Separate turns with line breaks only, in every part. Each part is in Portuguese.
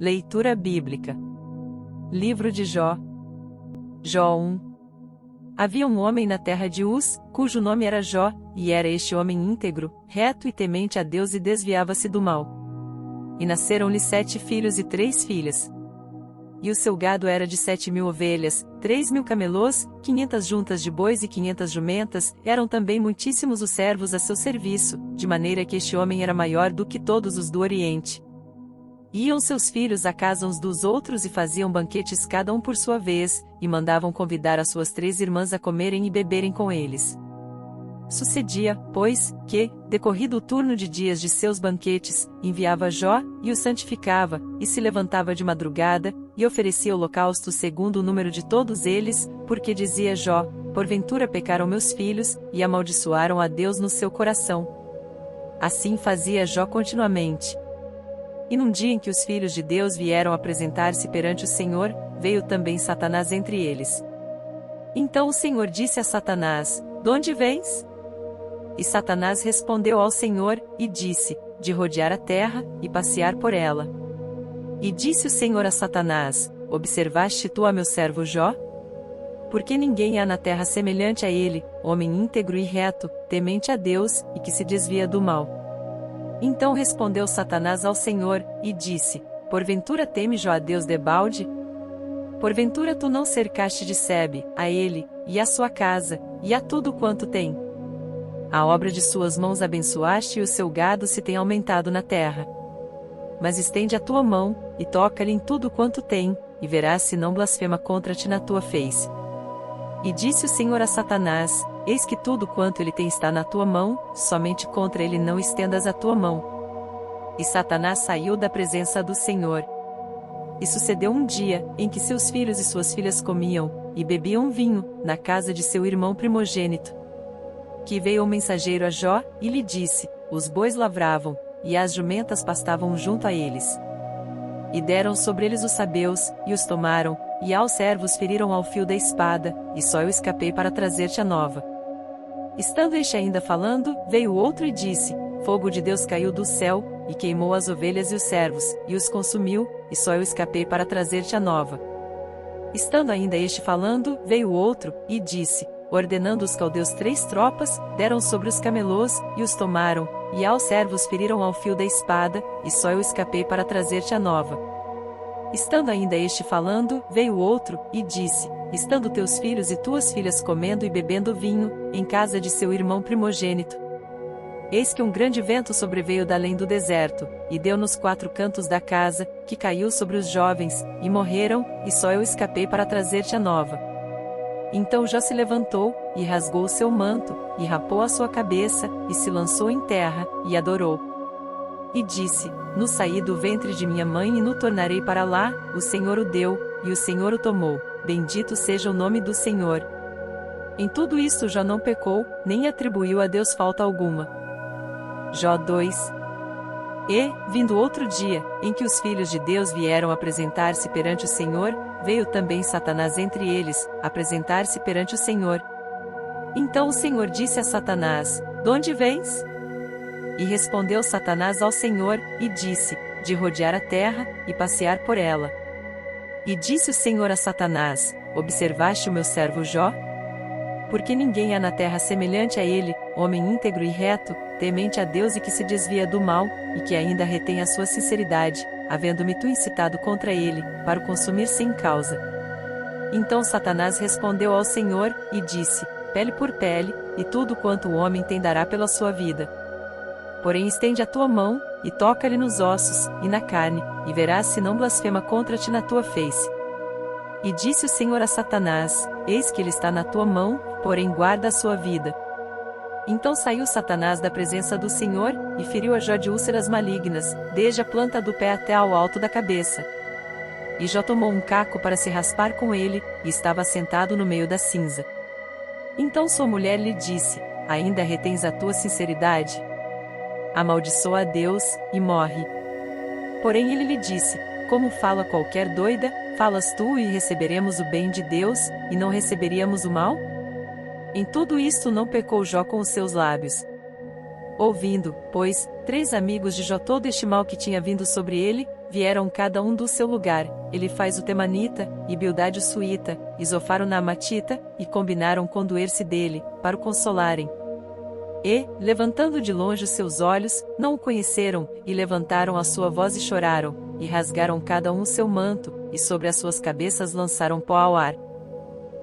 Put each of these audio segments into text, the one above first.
Leitura bíblica. Livro de Jó. Jó 1. Havia um homem na terra de Uz, cujo nome era Jó, e era este homem íntegro, reto e temente a Deus e desviava-se do mal. E nasceram-lhe 7 filhos e 3 filhas. E o seu gado era de 7.000 ovelhas, 3.000 camelôs, 500 juntas de bois e 500 jumentas, eram também muitíssimos os servos a seu serviço, de maneira que este homem era maior do que todos os do Oriente. Iam seus filhos à casa uns dos outros e faziam banquetes cada um por sua vez, e mandavam convidar as suas 3 irmãs a comerem e beberem com eles. Sucedia, pois, que, decorrido o turno de dias de seus banquetes, enviava Jó, e o santificava, e se levantava de madrugada, e oferecia holocaustos segundo o número de todos eles, porque dizia Jó: porventura pecaram meus filhos, e amaldiçoaram a Deus no seu coração. Assim fazia Jó continuamente. E num dia em que os filhos de Deus vieram apresentar-se perante o Senhor, veio também Satanás entre eles. Então o Senhor disse a Satanás: donde vens? E Satanás respondeu ao Senhor, e disse: de rodear a terra, e passear por ela. E disse o Senhor a Satanás: observaste tu a meu servo Jó? Porque ninguém há na terra semelhante a ele, homem íntegro e reto, temente a Deus, e que se desvia do mal. Então respondeu Satanás ao Senhor, e disse: porventura teme Jó a Deus debalde? Porventura tu não cercaste de sebe, a ele, e a sua casa, e a tudo quanto tem? A obra de suas mãos abençoaste e o seu gado se tem aumentado na terra. Mas estende a tua mão, e toca-lhe em tudo quanto tem, e verás se não blasfema contra ti na tua face. E disse o Senhor a Satanás: eis que tudo quanto ele tem está na tua mão, somente contra ele não estendas a tua mão. E Satanás saiu da presença do Senhor. E sucedeu um dia, em que seus filhos e suas filhas comiam, e bebiam vinho, na casa de seu irmão primogênito. Que veio o mensageiro a Jó, e lhe disse: os bois lavravam, e as jumentas pastavam junto a eles. E deram sobre eles os sabeus, e os tomaram, e aos servos feriram ao fio da espada, e só eu escapei para trazer-te a nova. Estando este ainda falando, veio outro e disse: fogo de Deus caiu do céu, e queimou as ovelhas e os servos, e os consumiu, e só eu escapei para trazer-te a nova. Estando ainda este falando, veio outro, e disse: ordenando os caldeus 3 tropas, deram sobre os camelôs, e os tomaram, e aos servos feriram ao fio da espada, e só eu escapei para trazer-te a nova. Estando ainda este falando, veio outro, e disse: estando teus filhos e tuas filhas comendo e bebendo vinho, em casa de seu irmão primogênito. Eis que um grande vento sobreveio da além do deserto, e deu nos 4 cantos da casa, que caiu sobre os jovens, e morreram, e só eu escapei para trazer-te a nova. Então Jó se levantou, e rasgou o seu manto, e rapou a sua cabeça, e se lançou em terra, e adorou. E disse: no saí do ventre de minha mãe e no tornarei para lá, o Senhor o deu, e o Senhor o tomou, bendito seja o nome do Senhor. Em tudo isto Jó não pecou, nem atribuiu a Deus falta alguma. Jó 2. E, vindo outro dia, em que os filhos de Deus vieram apresentar-se perante o Senhor, veio também Satanás entre eles, apresentar-se perante o Senhor. Então o Senhor disse a Satanás: donde vens? E respondeu Satanás ao Senhor, e disse: de rodear a terra, e passear por ela. E disse o Senhor a Satanás: observaste o meu servo Jó? Porque ninguém há na terra semelhante a ele, homem íntegro e reto, temente a Deus e que se desvia do mal, e que ainda retém a sua sinceridade, havendo-me tu incitado contra ele, para o consumir sem causa. Então Satanás respondeu ao Senhor, e disse: pele por pele, e tudo quanto o homem tem dará pela sua vida. Porém estende a tua mão, e toca-lhe nos ossos, e na carne, e verás se não blasfema contra ti na tua face. E disse o Senhor a Satanás: eis que ele está na tua mão, porém guarda a sua vida. Então saiu Satanás da presença do Senhor, e feriu a Jó de úlceras malignas, desde a planta do pé até ao alto da cabeça. E Jó tomou um caco para se raspar com ele, e estava sentado no meio da cinza. Então sua mulher lhe disse: ainda retens a tua sinceridade? Amaldiçoa a Deus, e morre. Porém ele lhe disse: como fala qualquer doida, falas tu e receberemos o bem de Deus, e não receberíamos o mal? Em tudo isto não pecou Jó com os seus lábios. Ouvindo, pois, 3 amigos de Jó todo este mal que tinha vindo sobre ele, vieram cada um do seu lugar, Elifaz o Temanita, e Bildade o Suíta, e Zofar o Naamatita, e combinaram condoer-se dele, para o consolarem. E, levantando de longe os seus olhos, não o conheceram, e levantaram a sua voz e choraram, e rasgaram cada um o seu manto, e sobre as suas cabeças lançaram pó ao ar.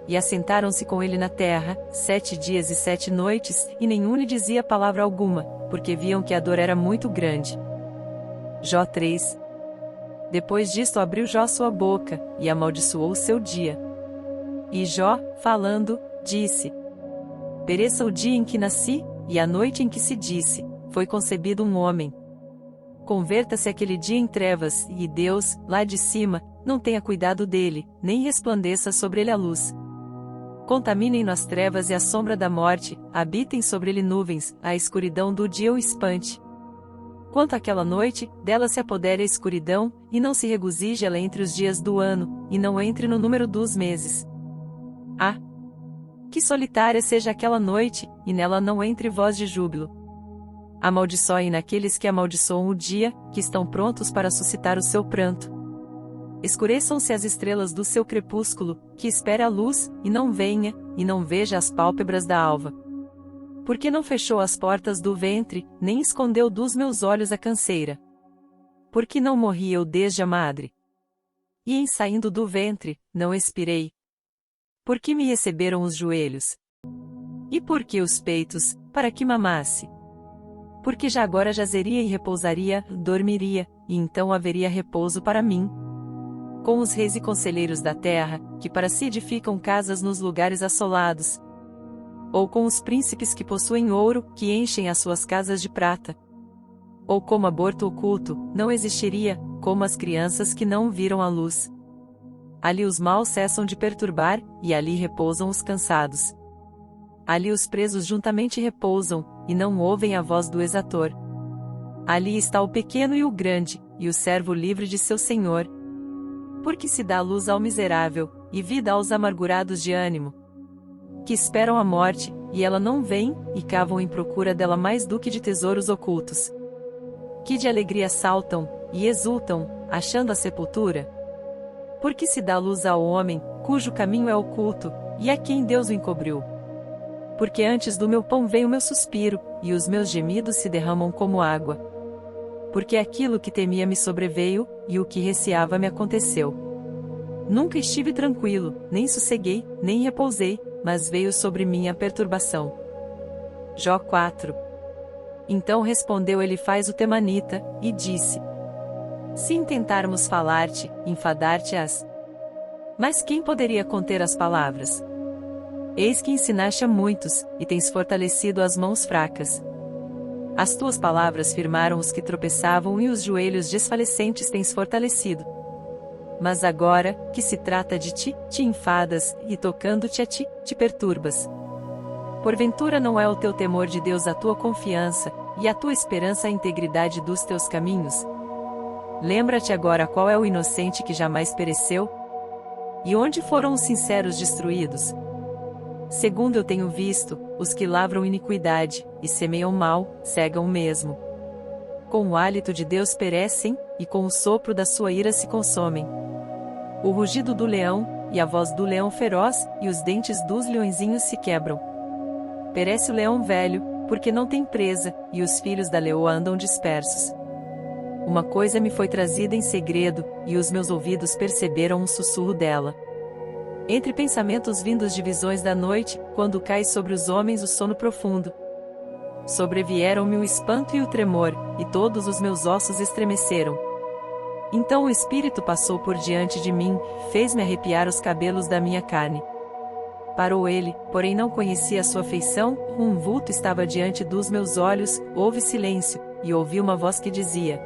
E assentaram-se com ele na terra, 7 dias e 7 noites, e nenhum lhe dizia palavra alguma, porque viam que a dor era muito grande. Jó 3. Depois disto abriu Jó sua boca, e amaldiçoou o seu dia. E Jó, falando, disse: Pereça o dia em que nasci, e a noite em que se disse, foi concebido um homem. Converta-se aquele dia em trevas, e Deus, lá de cima, não tenha cuidado dele, nem resplandeça sobre ele a luz. Contaminem-no as trevas e a sombra da morte, habitem sobre ele nuvens, a escuridão do dia o espante. Quanto àquela noite, dela se apodere a escuridão, e não se regozije ela entre os dias do ano, e não entre no número dos meses. Ah! Que solitária seja aquela noite, e nela não entre voz de júbilo. Amaldiçoem naqueles que amaldiçoam o dia, que estão prontos para suscitar o seu pranto. Escureçam-se as estrelas do seu crepúsculo, que espere a luz, e não venha, e não veja as pálpebras da alva. Porque não fechou as portas do ventre, nem escondeu dos meus olhos a canseira. Porque não morri eu desde a madre. E em saindo do ventre, não expirei. Porque me receberam os joelhos. E porque os peitos, para que mamasse. Porque já agora jazeria e repousaria, dormiria, e então haveria repouso para mim. Com os reis e conselheiros da terra, que para si edificam casas nos lugares assolados. Ou com os príncipes que possuem ouro, que enchem as suas casas de prata. Ou como aborto oculto, não existiria, como as crianças que não viram a luz. Ali os maus cessam de perturbar, e ali repousam os cansados. Ali os presos juntamente repousam, e não ouvem a voz do exator. Ali está o pequeno e o grande, e o servo livre de seu senhor. Porque se dá luz ao miserável, e vida aos amargurados de ânimo. Que esperam a morte, e ela não vem, e cavam em procura dela mais do que de tesouros ocultos. Que de alegria saltam, e exultam, achando a sepultura. Porque se dá luz ao homem, cujo caminho é oculto, e a quem Deus o encobriu. Porque antes do meu pão vem o meu suspiro, e os meus gemidos se derramam como água. Porque aquilo que temia me sobreveio, e o que receava me aconteceu. Nunca estive tranquilo, nem sosseguei, nem repousei, mas veio sobre mim a perturbação. Jó 4. Então respondeu Elifaz o Temanita, e disse: Se intentarmos falar-te, enfadar-te-ás. Mas quem poderia conter as palavras? Eis que ensinaste a muitos, e tens fortalecido as mãos fracas. As tuas palavras firmaram os que tropeçavam e os joelhos desfalecentes tens fortalecido. Mas agora, que se trata de ti, te enfadas, e tocando-te a ti, te perturbas. Porventura não é o teu temor de Deus a tua confiança, e a tua esperança a integridade dos teus caminhos? Lembra-te agora qual é o inocente que jamais pereceu? E onde foram os sinceros destruídos? Segundo eu tenho visto, os que lavram iniquidade, e semeiam mal, cegam mesmo. Com o hálito de Deus perecem, e com o sopro da sua ira se consomem. O rugido do leão, e a voz do leão feroz, e os dentes dos leõezinhos se quebram. Perece o leão velho, porque não tem presa, e os filhos da leoa andam dispersos. Uma coisa me foi trazida em segredo, e os meus ouvidos perceberam um sussurro dela. Entre pensamentos vindos de visões da noite, quando cai sobre os homens o sono profundo. Sobrevieram-me o espanto e o tremor, e todos os meus ossos estremeceram. Então o Espírito passou por diante de mim, fez-me arrepiar os cabelos da minha carne. Parou ele, porém não conhecia a sua feição, um vulto estava diante dos meus olhos, houve silêncio, e ouvi uma voz que dizia: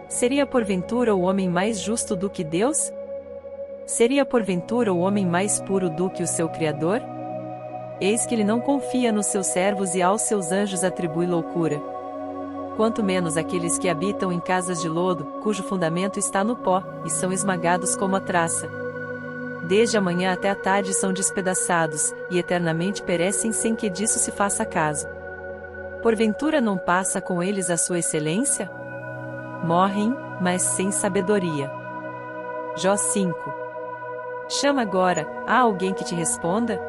Seria porventura o homem mais justo do que Deus? Seria porventura o homem mais puro do que o seu Criador? Eis que ele não confia nos seus servos e aos seus anjos atribui loucura. Quanto menos aqueles que habitam em casas de lodo, cujo fundamento está no pó, e são esmagados como a traça. Desde a manhã até a tarde são despedaçados, e eternamente perecem sem que disso se faça caso. Porventura não passa com eles a sua excelência? Morrem, mas sem sabedoria. Jó 5. Chama agora, há alguém que te responda?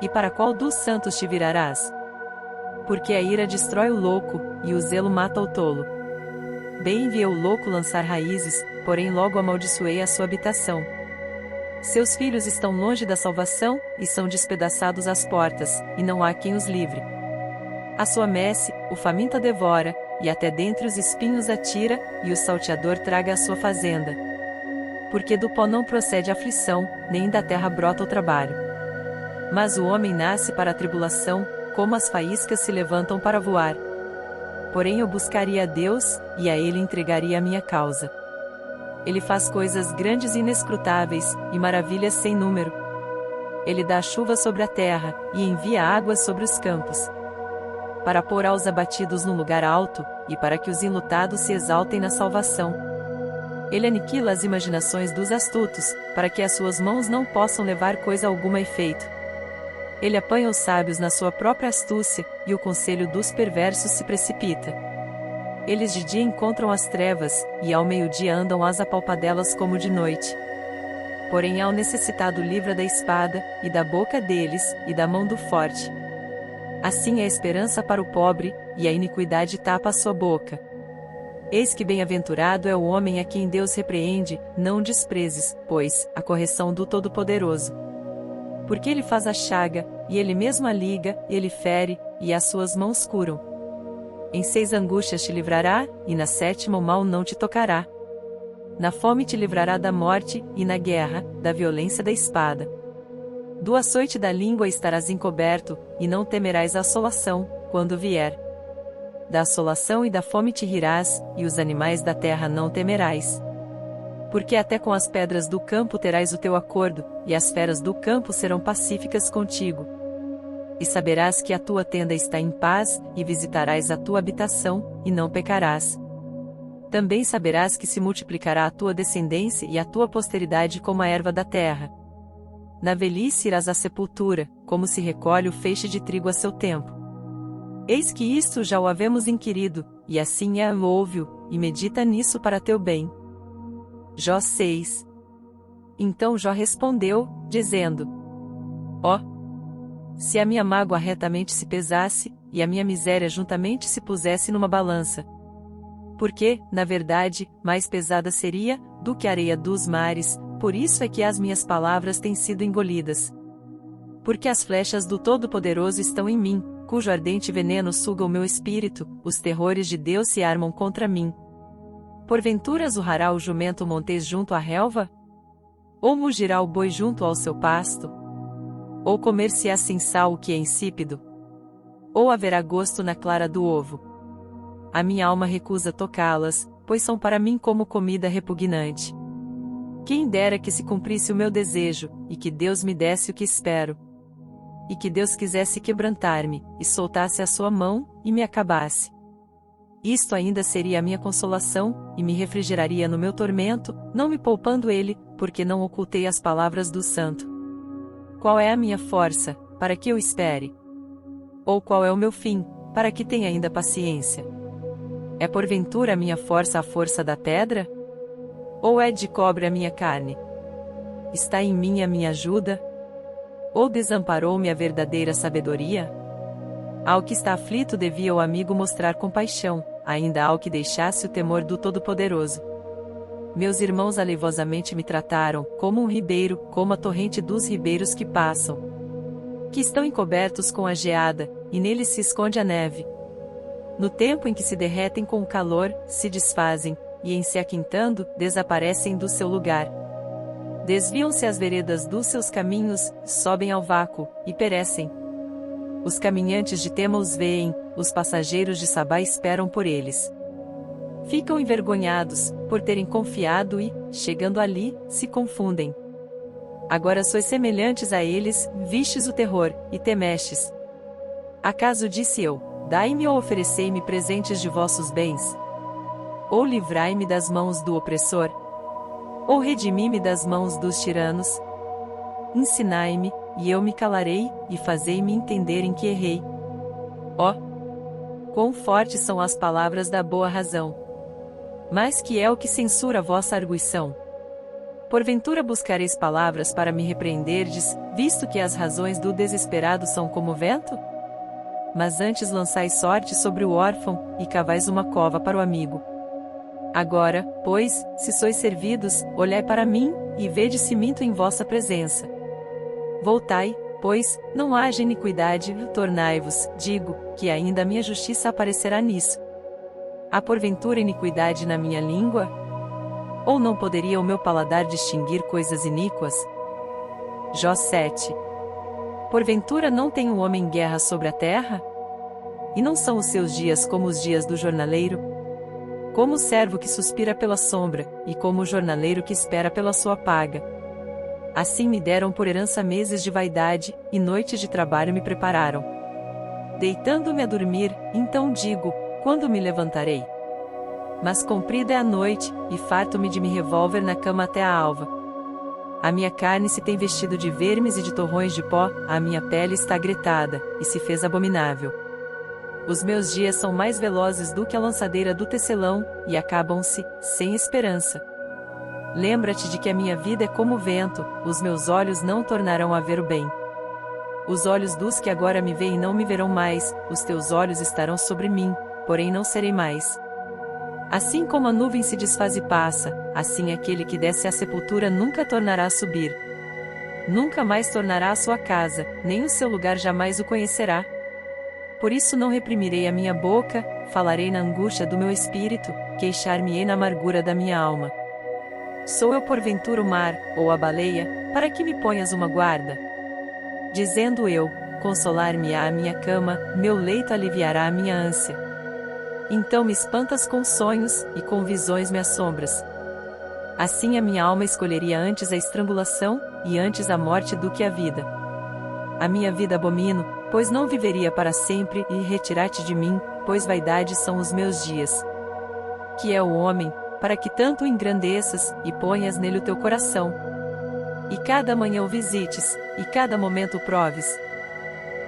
E para qual dos santos te virarás? Porque a ira destrói o louco, e o zelo mata o tolo. Bem vi o louco lançar raízes, porém logo amaldiçoei a sua habitação. Seus filhos estão longe da salvação, e são despedaçados às portas, e não há quem os livre. A sua messe, o faminto a devora, e até dentre os espinhos atira, e o salteador traga a sua fazenda. Porque do pó não procede a aflição, nem da terra brota o trabalho. Mas o homem nasce para a tribulação, como as faíscas se levantam para voar. Porém eu buscaria a Deus, e a Ele entregaria a minha causa. Ele faz coisas grandes e inescrutáveis, e maravilhas sem número. Ele dá chuva sobre a terra, e envia águas sobre os campos. Para pôr aos abatidos num lugar alto, e para que os enlutados se exaltem na salvação. Ele aniquila as imaginações dos astutos, para que as suas mãos não possam levar coisa alguma a efeito. Ele apanha os sábios na sua própria astúcia, e o conselho dos perversos se precipita. Eles de dia encontram as trevas, e ao meio-dia andam às apalpadelas como de noite. Porém ao necessitado livra da espada, e da boca deles, e da mão do forte. Assim é a esperança para o pobre, e a iniquidade tapa a sua boca. Eis que bem-aventurado é o homem a quem Deus repreende, não desprezes, pois, a correção do Todo-Poderoso. Porque ele faz a chaga, e ele mesmo a liga, ele fere, e as suas mãos curam. Em 6 angústias te livrará, e na 7ª o mal não te tocará. Na fome te livrará da morte, e na guerra, da violência da espada. Do açoite da língua estarás encoberto, e não temerás a assolação, quando vier. Da assolação e da fome te rirás, e os animais da terra não temerás. Porque até com as pedras do campo terás o teu acordo, e as feras do campo serão pacíficas contigo. E saberás que a tua tenda está em paz, e visitarás a tua habitação, e não pecarás. Também saberás que se multiplicará a tua descendência e a tua posteridade como a erva da terra. Na velhice irás à sepultura, como se recolhe o feixe de trigo a seu tempo. Eis que isto já o havemos inquirido, e assim é, ouve-o, e medita nisso para teu bem. Jó 6. Então Jó respondeu, dizendo: Ó, se a minha mágoa retamente se pesasse, e a minha miséria juntamente se pusesse numa balança. Porque, na verdade, mais pesada seria, do que a areia dos mares, por isso é que as minhas palavras têm sido engolidas. Porque as flechas do Todo-Poderoso estão em mim, cujo ardente veneno suga o meu espírito, os terrores de Deus se armam contra mim. Porventura zurrará o jumento montês junto à relva? Ou mugirá o boi junto ao seu pasto? Ou comer-se-á sem sal o que é insípido? Ou haverá gosto na clara do ovo? A minha alma recusa tocá-las, pois são para mim como comida repugnante. Quem dera que se cumprisse o meu desejo, e que Deus me desse o que espero. E que Deus quisesse quebrantar-me, e soltasse a sua mão, e me acabasse. Isto ainda seria a minha consolação, e me refrigeraria no meu tormento, não me poupando ele, porque não ocultei as palavras do santo. Qual é a minha força, para que eu espere? Ou qual é o meu fim, para que tenha ainda paciência? É porventura a minha força a força da pedra? Ou é de cobre a minha carne? Está em mim a minha ajuda? Ou desamparou-me a verdadeira sabedoria? Ao que está aflito devia o amigo mostrar compaixão, ainda ao que deixasse o temor do Todo-Poderoso. Meus irmãos aleivosamente me trataram, como um ribeiro, como a torrente dos ribeiros que passam. Que estão encobertos com a geada, e neles se esconde a neve. No tempo em que se derretem com o calor, se desfazem, e em se aquintando, desaparecem do seu lugar. Desviam-se as veredas dos seus caminhos, sobem ao vácuo, e perecem. Os caminhantes de Tema os veem, os passageiros de Sabá esperam por eles. Ficam envergonhados, por terem confiado e, chegando ali, se confundem. Agora sois semelhantes a eles, vistes o terror, e temestes. Acaso disse eu, dai-me ou oferecei-me presentes de vossos bens? Ou livrai-me das mãos do opressor? Ou redimi-me das mãos dos tiranos? Ensinai-me, e eu me calarei, e fazei-me entender em que errei. Ó, quão fortes são as palavras da boa razão. Mas que é o que censura a vossa arguição? Porventura buscareis palavras para me repreenderdes, visto que as razões do desesperado são como vento? Mas antes lançais sorte sobre o órfão, e cavais uma cova para o amigo. Agora, pois, se sois servidos, olhai para mim, e vede se minto em vossa presença. Voltai, pois, não haja iniquidade, tornai-vos, digo, que ainda a minha justiça aparecerá nisso. Há porventura iniquidade na minha língua? Ou não poderia o meu paladar distinguir coisas iníquas? Jó 7. Porventura não tem o homem guerra sobre a terra? E não são os seus dias como os dias do jornaleiro? Como o servo que suspira pela sombra, e como o jornaleiro que espera pela sua paga. Assim me deram por herança meses de vaidade, e noites de trabalho me prepararam. Deitando-me a dormir, então digo, quando me levantarei? Mas comprida é a noite, e farto-me de me revolver na cama até a alva. A minha carne se tem vestido de vermes e de torrões de pó, a minha pele está gritada, e se fez abominável. Os meus dias são mais velozes do que a lançadeira do tecelão, e acabam-se, sem esperança. Lembra-te de que a minha vida é como o vento, os meus olhos não tornarão a ver o bem. Os olhos dos que agora me veem não me verão mais, os teus olhos estarão sobre mim, porém não serei mais. Assim como a nuvem se desfaz e passa, assim aquele que desce à sepultura nunca tornará a subir. Nunca mais tornará à sua casa, nem o seu lugar jamais o conhecerá. Por isso não reprimirei a minha boca, falarei na angústia do meu espírito, queixar-me-ei na amargura da minha alma. Sou eu porventura o mar, ou a baleia, para que me ponhas uma guarda? Dizendo eu, consolar-me-á a minha cama, meu leito aliviará a minha ânsia. Então me espantas com sonhos, e com visões me assombras. Assim a minha alma escolheria antes a estrangulação, e antes a morte do que a vida. A minha vida abomino, pois não viveria para sempre, e retirar-te de mim, pois vaidade são os meus dias. Que é o homem, para que tanto o engrandeças, e ponhas nele o teu coração. E cada manhã o visites, e cada momento o proves.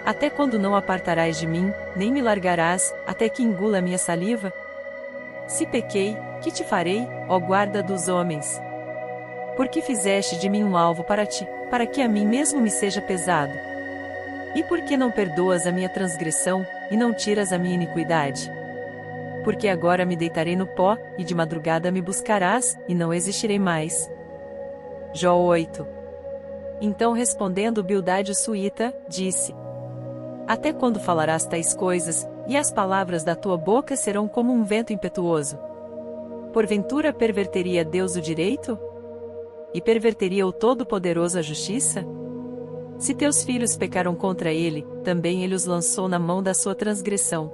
Até quando não apartarás de mim, nem me largarás, até que engula a minha saliva? Se pequei, que te farei, ó guarda dos homens? Porque fizeste de mim um alvo para ti, para que a mim mesmo me seja pesado? E por que não perdoas a minha transgressão, e não tiras a minha iniquidade? Porque agora me deitarei no pó, e de madrugada me buscarás, e não existirei mais. Jó 8. Então respondendo Bildade o suíta, disse: Até quando falarás tais coisas, e as palavras da tua boca serão como um vento impetuoso? Porventura perverteria Deus o direito? E perverteria o Todo-Poderoso a justiça? Se teus filhos pecaram contra ele, também ele os lançou na mão da sua transgressão.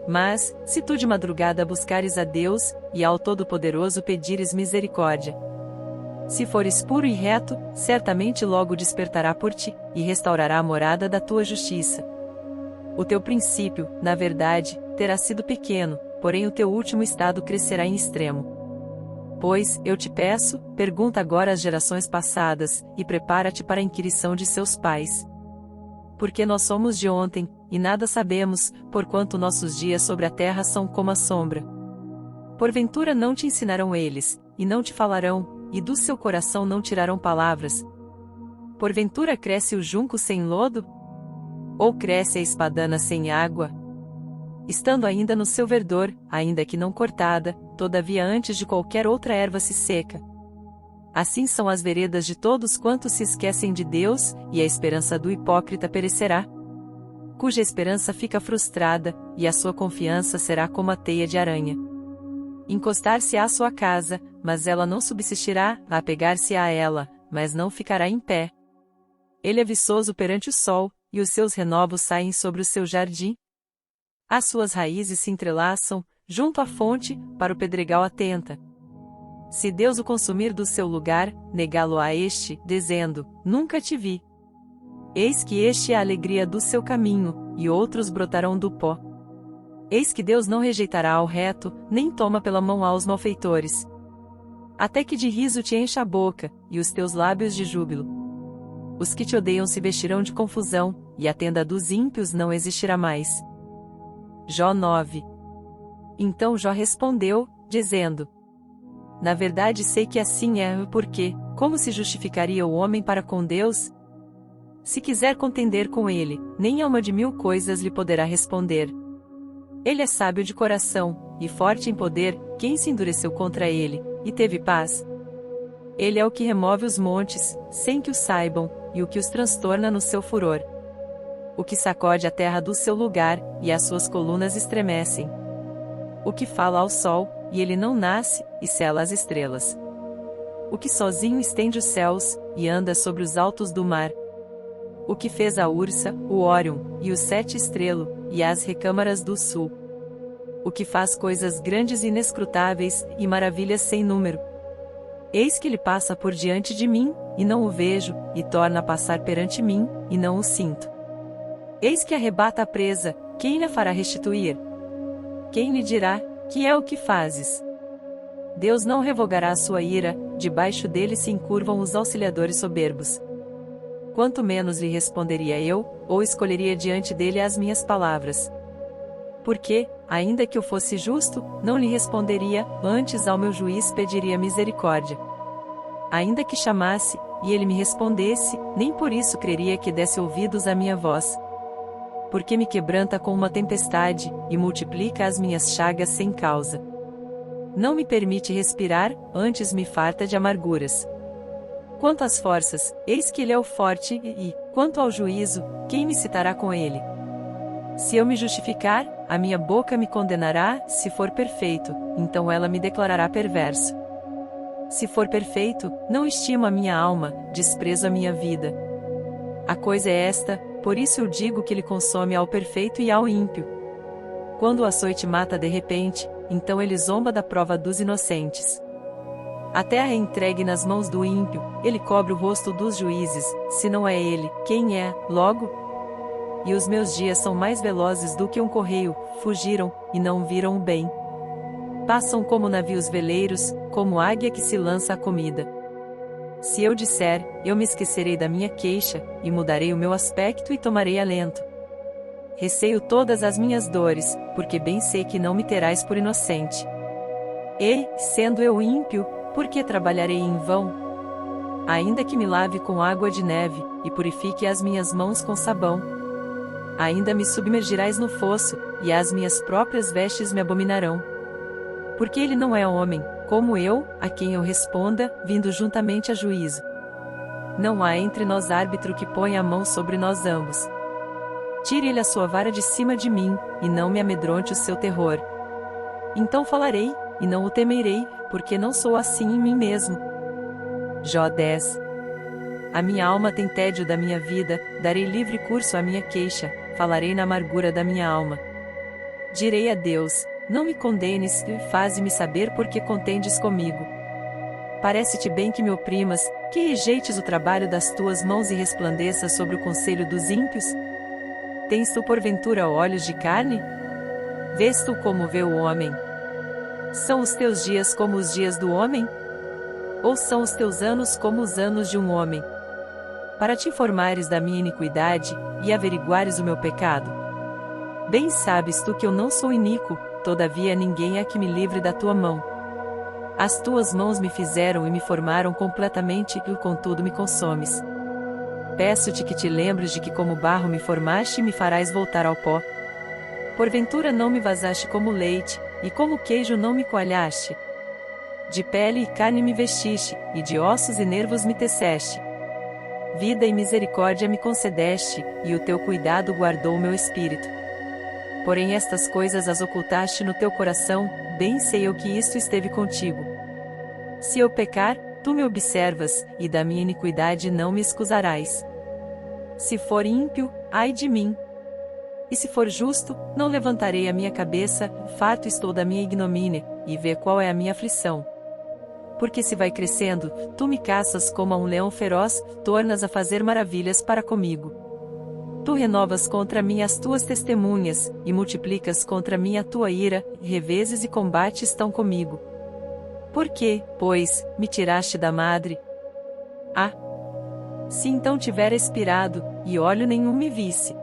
Mas, se tu de madrugada buscares a Deus, e ao Todo-Poderoso pedires misericórdia, se fores puro e reto, certamente logo despertará por ti, e restaurará a morada da tua justiça. O teu princípio, na verdade, terá sido pequeno, porém o teu último estado crescerá em extremo. Pois, eu te peço, pergunta agora às gerações passadas, e prepara-te para a inquirição de seus pais. Porque nós somos de ontem, e nada sabemos, porquanto nossos dias sobre a terra são como a sombra. Porventura não te ensinarão eles, e não te falarão, e do seu coração não tirarão palavras? Porventura cresce o junco sem lodo? Ou cresce a espadana sem água? Estando ainda no seu verdor, ainda que não cortada, todavia antes de qualquer outra erva se seca. Assim são as veredas de todos quantos se esquecem de Deus, e a esperança do hipócrita perecerá. Cuja esperança fica frustrada, e a sua confiança será como a teia de aranha. Encostar-se-á à sua casa, mas ela não subsistirá, apegar-se-á a ela, mas não ficará em pé. Ele é viçoso perante o sol, e os seus renovos saem sobre o seu jardim. As suas raízes se entrelaçam, junto à fonte, para o pedregal atenta. Se Deus o consumir do seu lugar, negá-lo-á este, dizendo, nunca te vi. Eis que este é a alegria do seu caminho, e outros brotarão do pó. Eis que Deus não rejeitará ao reto, nem toma pela mão aos malfeitores. Até que de riso te encha a boca, e os teus lábios de júbilo. Os que te odeiam se vestirão de confusão, e a tenda dos ímpios não existirá mais. Jó 9. Então Jó respondeu, dizendo: Na verdade sei que assim é, porque, como se justificaria o homem para com Deus? Se quiser contender com ele, nem a uma de 1000 coisas lhe poderá responder. Ele é sábio de coração, e forte em poder, quem se endureceu contra ele, e teve paz? Ele é o que remove os montes, sem que o saibam, e o que os transtorna no seu furor. O que sacode a terra do seu lugar, e as suas colunas estremecem. O que fala ao sol, e ele não nasce, e sela as estrelas. O que sozinho estende os céus, e anda sobre os altos do mar. O que fez a Ursa, o Órion, e o 7 estrelo, e as recâmaras do sul. O que faz coisas grandes e inescrutáveis, e maravilhas sem número. Eis que ele passa por diante de mim, e não o vejo, e torna a passar perante mim, e não o sinto. Eis que arrebata a presa, quem lhe fará restituir? Quem lhe dirá, que é o que fazes? Deus não revogará a sua ira, debaixo dele se encurvam os auxiliadores soberbos. Quanto menos lhe responderia eu, ou escolheria diante dele as minhas palavras. Porque, ainda que eu fosse justo, não lhe responderia, antes ao meu juiz pediria misericórdia. Ainda que chamasse, e ele me respondesse, nem por isso creria que desse ouvidos à minha voz. Porque me quebranta com uma tempestade, e multiplica as minhas chagas sem causa. Não me permite respirar, antes me farta de amarguras. Quanto às forças, eis que ele é o forte, e, quanto ao juízo, quem me citará com ele? Se eu me justificar, a minha boca me condenará, se for perfeito, então ela me declarará perverso. Se for perfeito, não estimo a minha alma, desprezo a minha vida. A coisa é esta, por isso eu digo que ele consome ao perfeito e ao ímpio. Quando o açoite mata de repente, então ele zomba da prova dos inocentes. A terra é entregue nas mãos do ímpio, ele cobre o rosto dos juízes, se não é ele, quem é, logo? E os meus dias são mais velozes do que um correio, fugiram, e não viram o bem. Passam como navios veleiros, como águia que se lança à comida. Se eu disser, eu me esquecerei da minha queixa, e mudarei o meu aspecto e tomarei alento. Receio todas as minhas dores, porque bem sei que não me terás por inocente. E, sendo eu ímpio, por que trabalharei em vão? Ainda que me lave com água de neve, e purifique as minhas mãos com sabão. Ainda me submergirás no fosso, e as minhas próprias vestes me abominarão. Porque ele não é homem, como eu, a quem eu responda, vindo juntamente a juízo. Não há entre nós árbitro que ponha a mão sobre nós ambos. Tire ele a sua vara de cima de mim, e não me amedronte o seu terror. Então falarei, e não o temerei, porque não sou assim em mim mesmo. Jó 10. A minha alma tem tédio da minha vida, darei livre curso à minha queixa, falarei na amargura da minha alma. Direi a Deus, não me condenes, e faze-me saber por que contendes comigo. Parece-te bem que me oprimas, que rejeites o trabalho das tuas mãos e resplandeças sobre o conselho dos ímpios? Tens tu porventura olhos de carne? Vês tu como vê o homem? São os teus dias como os dias do homem? Ou são os teus anos como os anos de um homem? Para te informares da minha iniquidade, e averiguares o meu pecado. Bem sabes tu que eu não sou iníquo, todavia ninguém é que me livre da tua mão. As tuas mãos me fizeram e me formaram completamente, e contudo me consomes. Peço-te que te lembres de que como barro me formaste e me farás voltar ao pó. Porventura não me vazaste como leite, e como queijo não me coalhaste. De pele e carne me vestiste, e de ossos e nervos me teceste. Vida e misericórdia me concedeste, e o teu cuidado guardou o meu espírito. Porém estas coisas as ocultaste no teu coração, bem sei eu que isto esteve contigo. Se eu pecar, tu me observas, e da minha iniquidade não me excusarás. Se for ímpio, ai de mim. E se for justo, não levantarei a minha cabeça, farto estou da minha ignomínia, e vê qual é a minha aflição. Porque se vai crescendo, tu me caças como a um leão feroz, tornas a fazer maravilhas para comigo. Tu renovas contra mim as tuas testemunhas, e multiplicas contra mim a tua ira, reveses e combates estão comigo. Por que, pois, me tiraste da madre? Ah! Se então tivera expirado, e olho nenhum me visse.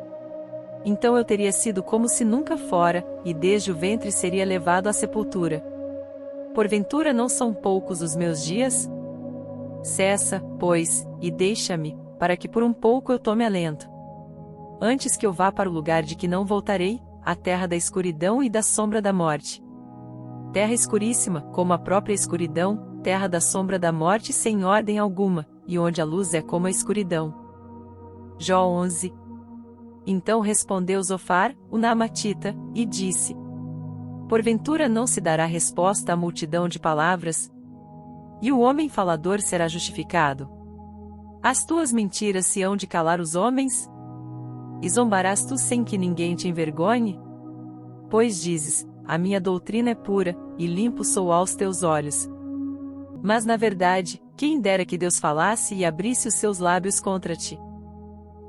Então eu teria sido como se nunca fora, e desde o ventre seria levado à sepultura. Porventura não são poucos os meus dias? Cessa, pois, e deixa-me, para que por um pouco eu tome alento. Antes que eu vá para o lugar de que não voltarei, a terra da escuridão e da sombra da morte. Terra escuríssima, como a própria escuridão, terra da sombra da morte sem ordem alguma, e onde a luz é como a escuridão. Jó 11. Então respondeu Zofar, o Naamatita, e disse: Porventura não se dará resposta à multidão de palavras? E o homem falador será justificado? As tuas mentiras se hão de calar os homens? E zombarás tu sem que ninguém te envergonhe? Pois dizes: a minha doutrina é pura, e limpo sou aos teus olhos. Mas na verdade, quem dera que Deus falasse e abrisse os seus lábios contra ti,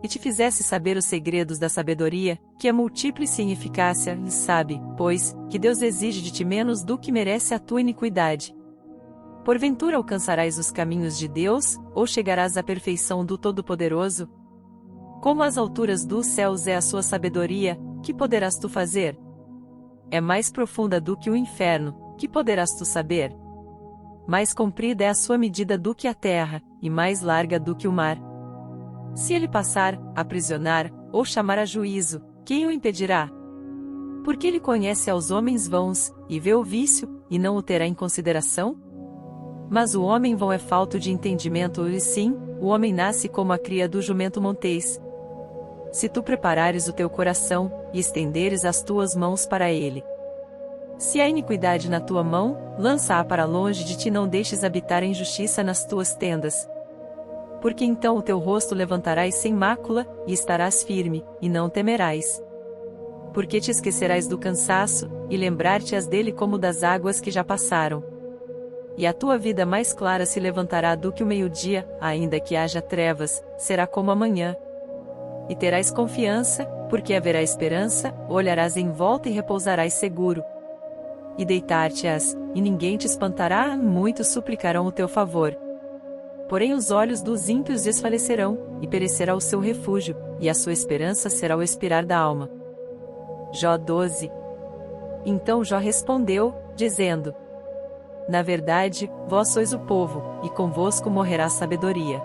e te fizesse saber os segredos da sabedoria, que é múltiplice em eficácia, e sabe, pois, que Deus exige de ti menos do que merece a tua iniquidade. Porventura alcançarás os caminhos de Deus, ou chegarás à perfeição do Todo-Poderoso? Como as alturas dos céus é a sua sabedoria, que poderás tu fazer? É mais profunda do que o inferno, que poderás tu saber? Mais comprida é a sua medida do que a terra, e mais larga do que o mar. Se ele passar, aprisionar, ou chamar a juízo, quem o impedirá? Porque ele conhece aos homens vãos, e vê o vício, e não o terá em consideração? Mas o homem vão é falto de entendimento, e sim, o homem nasce como a cria do jumento montês. Se tu preparares o teu coração, e estenderes as tuas mãos para ele. Se há iniquidade na tua mão, lança-a para longe de ti, não deixes habitar a injustiça nas tuas tendas. Porque então o teu rosto levantarás sem mácula, e estarás firme, e não temerás. Porque te esquecerás do cansaço, e lembrar-te-ás dele como das águas que já passaram. E a tua vida mais clara se levantará do que o meio-dia, ainda que haja trevas, será como a manhã. E terás confiança, porque haverá esperança, olharás em volta e repousarás seguro. E deitar-te-ás, e ninguém te espantará, muitos suplicarão o teu favor. Porém os olhos dos ímpios desfalecerão, e perecerá o seu refúgio, e a sua esperança será o expirar da alma. Jó 12. Então Jó respondeu, dizendo: Na verdade, vós sois o povo, e convosco morrerá a sabedoria.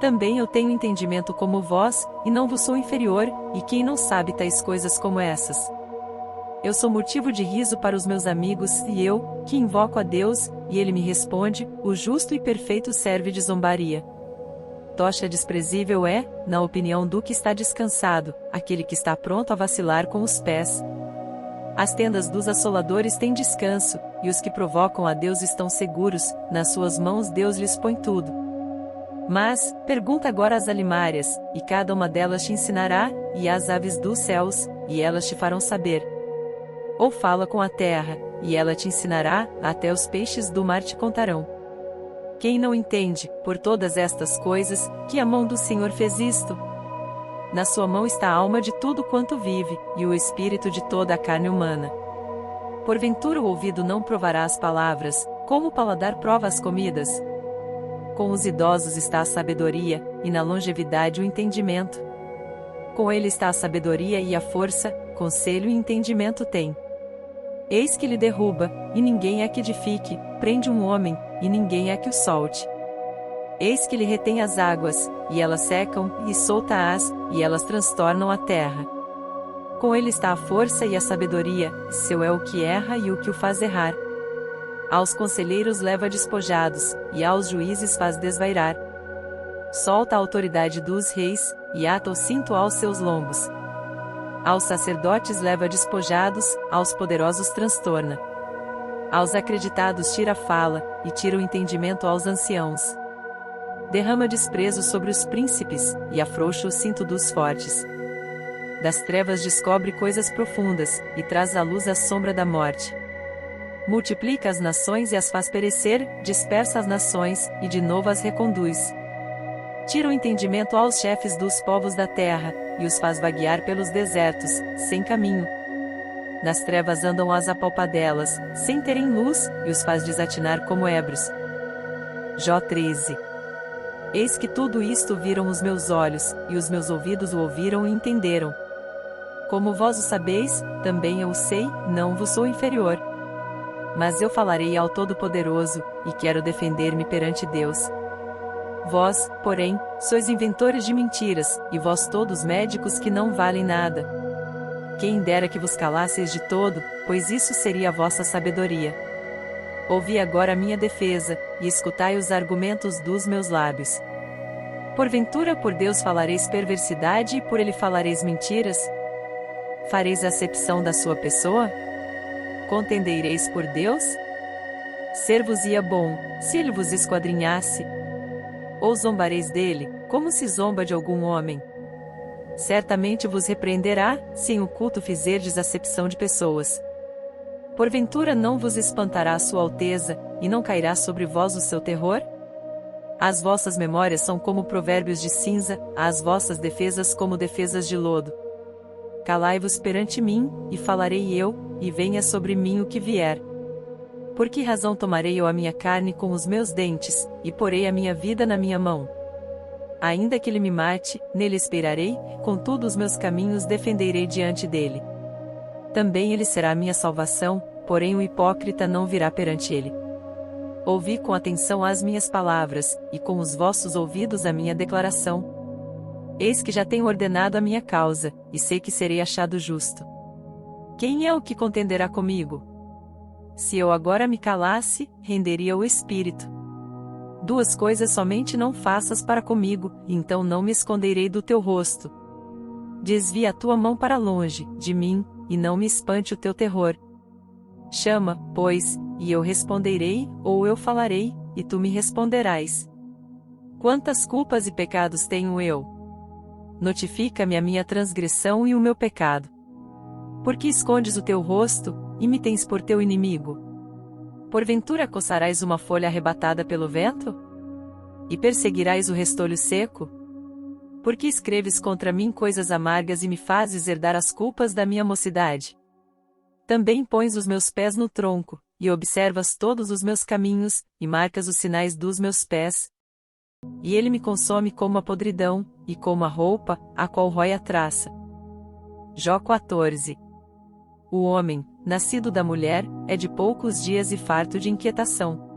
Também eu tenho entendimento como vós, e não vos sou inferior, e quem não sabe tais coisas como essas? Eu sou motivo de riso para os meus amigos, e eu, que invoco a Deus, e ele me responde, o justo e perfeito serve de zombaria. Tocha desprezível é, na opinião do que está descansado, aquele que está pronto a vacilar com os pés. As tendas dos assoladores têm descanso, e os que provocam a Deus estão seguros, nas suas mãos Deus lhes põe tudo. Mas, pergunta agora às alimárias, e cada uma delas te ensinará, e às aves dos céus, e elas te farão saber. Ou fala com a terra, e ela te ensinará, até os peixes do mar te contarão. Quem não entende, por todas estas coisas, que a mão do Senhor fez isto? Na sua mão está a alma de tudo quanto vive, e o espírito de toda a carne humana. Porventura o ouvido não provará as palavras, como o paladar prova as comidas? Com os idosos está a sabedoria, e na longevidade o entendimento. Com ele está a sabedoria e a força, conselho e entendimento tem. Eis que lhe derruba, e ninguém é que edifique, prende um homem, e ninguém é que o solte. Eis que lhe retém as águas, e elas secam, e solta-as, e elas transtornam a terra. Com ele está a força e a sabedoria, seu é o que erra e o que o faz errar. Aos conselheiros leva despojados, e aos juízes faz desvairar. Solta a autoridade dos reis, e ata o cinto aos seus lombos. Aos sacerdotes leva despojados, aos poderosos transtorna. Aos acreditados tira a fala, e tira o entendimento aos anciãos. Derrama desprezo sobre os príncipes, e afrouxa o cinto dos fortes. Das trevas descobre coisas profundas, e traz à luz a sombra da morte. Multiplica as nações e as faz perecer, dispersa as nações, e de novo as reconduz. Tira o entendimento aos chefes dos povos da terra, e os faz vaguear pelos desertos, sem caminho. Nas trevas andam as apalpadelas, sem terem luz, e os faz desatinar como ébrios. Jó 13. Eis que tudo isto viram os meus olhos, e os meus ouvidos o ouviram e entenderam. Como vós o sabeis, também eu o sei, não vos sou inferior. Mas eu falarei ao Todo-Poderoso, e quero defender-me perante Deus. Vós, porém, sois inventores de mentiras, e vós todos médicos que não valem nada. Quem dera que vos calasseis de todo, pois isso seria a vossa sabedoria. Ouvi agora a minha defesa, e escutai os argumentos dos meus lábios. Porventura por Deus falareis perversidade e por ele falareis mentiras? Fareis acepção da sua pessoa? Contendereis por Deus? Ser-vos-ia bom, se ele vos esquadrinhasse. Ou zombareis dele, como se zomba de algum homem? Certamente vos repreenderá, se em oculto fizerdes acepção de pessoas. Porventura não vos espantará a sua alteza, e não cairá sobre vós o seu terror? As vossas memórias são como provérbios de cinza, as vossas defesas como defesas de lodo. Calai-vos perante mim, e falarei eu, e venha sobre mim o que vier. Por que razão tomarei eu a minha carne com os meus dentes, e porei a minha vida na minha mão? Ainda que ele me mate, nele esperarei, contudo os meus caminhos defenderei diante dele. Também ele será a minha salvação, porém o hipócrita não virá perante ele. Ouvi com atenção as minhas palavras, e com os vossos ouvidos a minha declaração. Eis que já tenho ordenado a minha causa, e sei que serei achado justo. Quem é o que contenderá comigo? Se eu agora me calasse, renderia o espírito. Duas coisas somente não faças para comigo, então não me esconderei do teu rosto. Desvia a tua mão para longe de mim, e não me espante o teu terror. Chama, pois, e eu responderei, ou eu falarei, e tu me responderás. Quantas culpas e pecados tenho eu? Notifica-me a minha transgressão e o meu pecado. Por que escondes o teu rosto, e me tens por teu inimigo? Porventura coçarás uma folha arrebatada pelo vento? E perseguirás o restolho seco? Por que escreves contra mim coisas amargas e me fazes herdar as culpas da minha mocidade? Também pões os meus pés no tronco, e observas todos os meus caminhos, e marcas os sinais dos meus pés. E ele me consome como a podridão, e como a roupa, a qual rói a traça. Jó 14. O homem, nascido da mulher, é de poucos dias e farto de inquietação.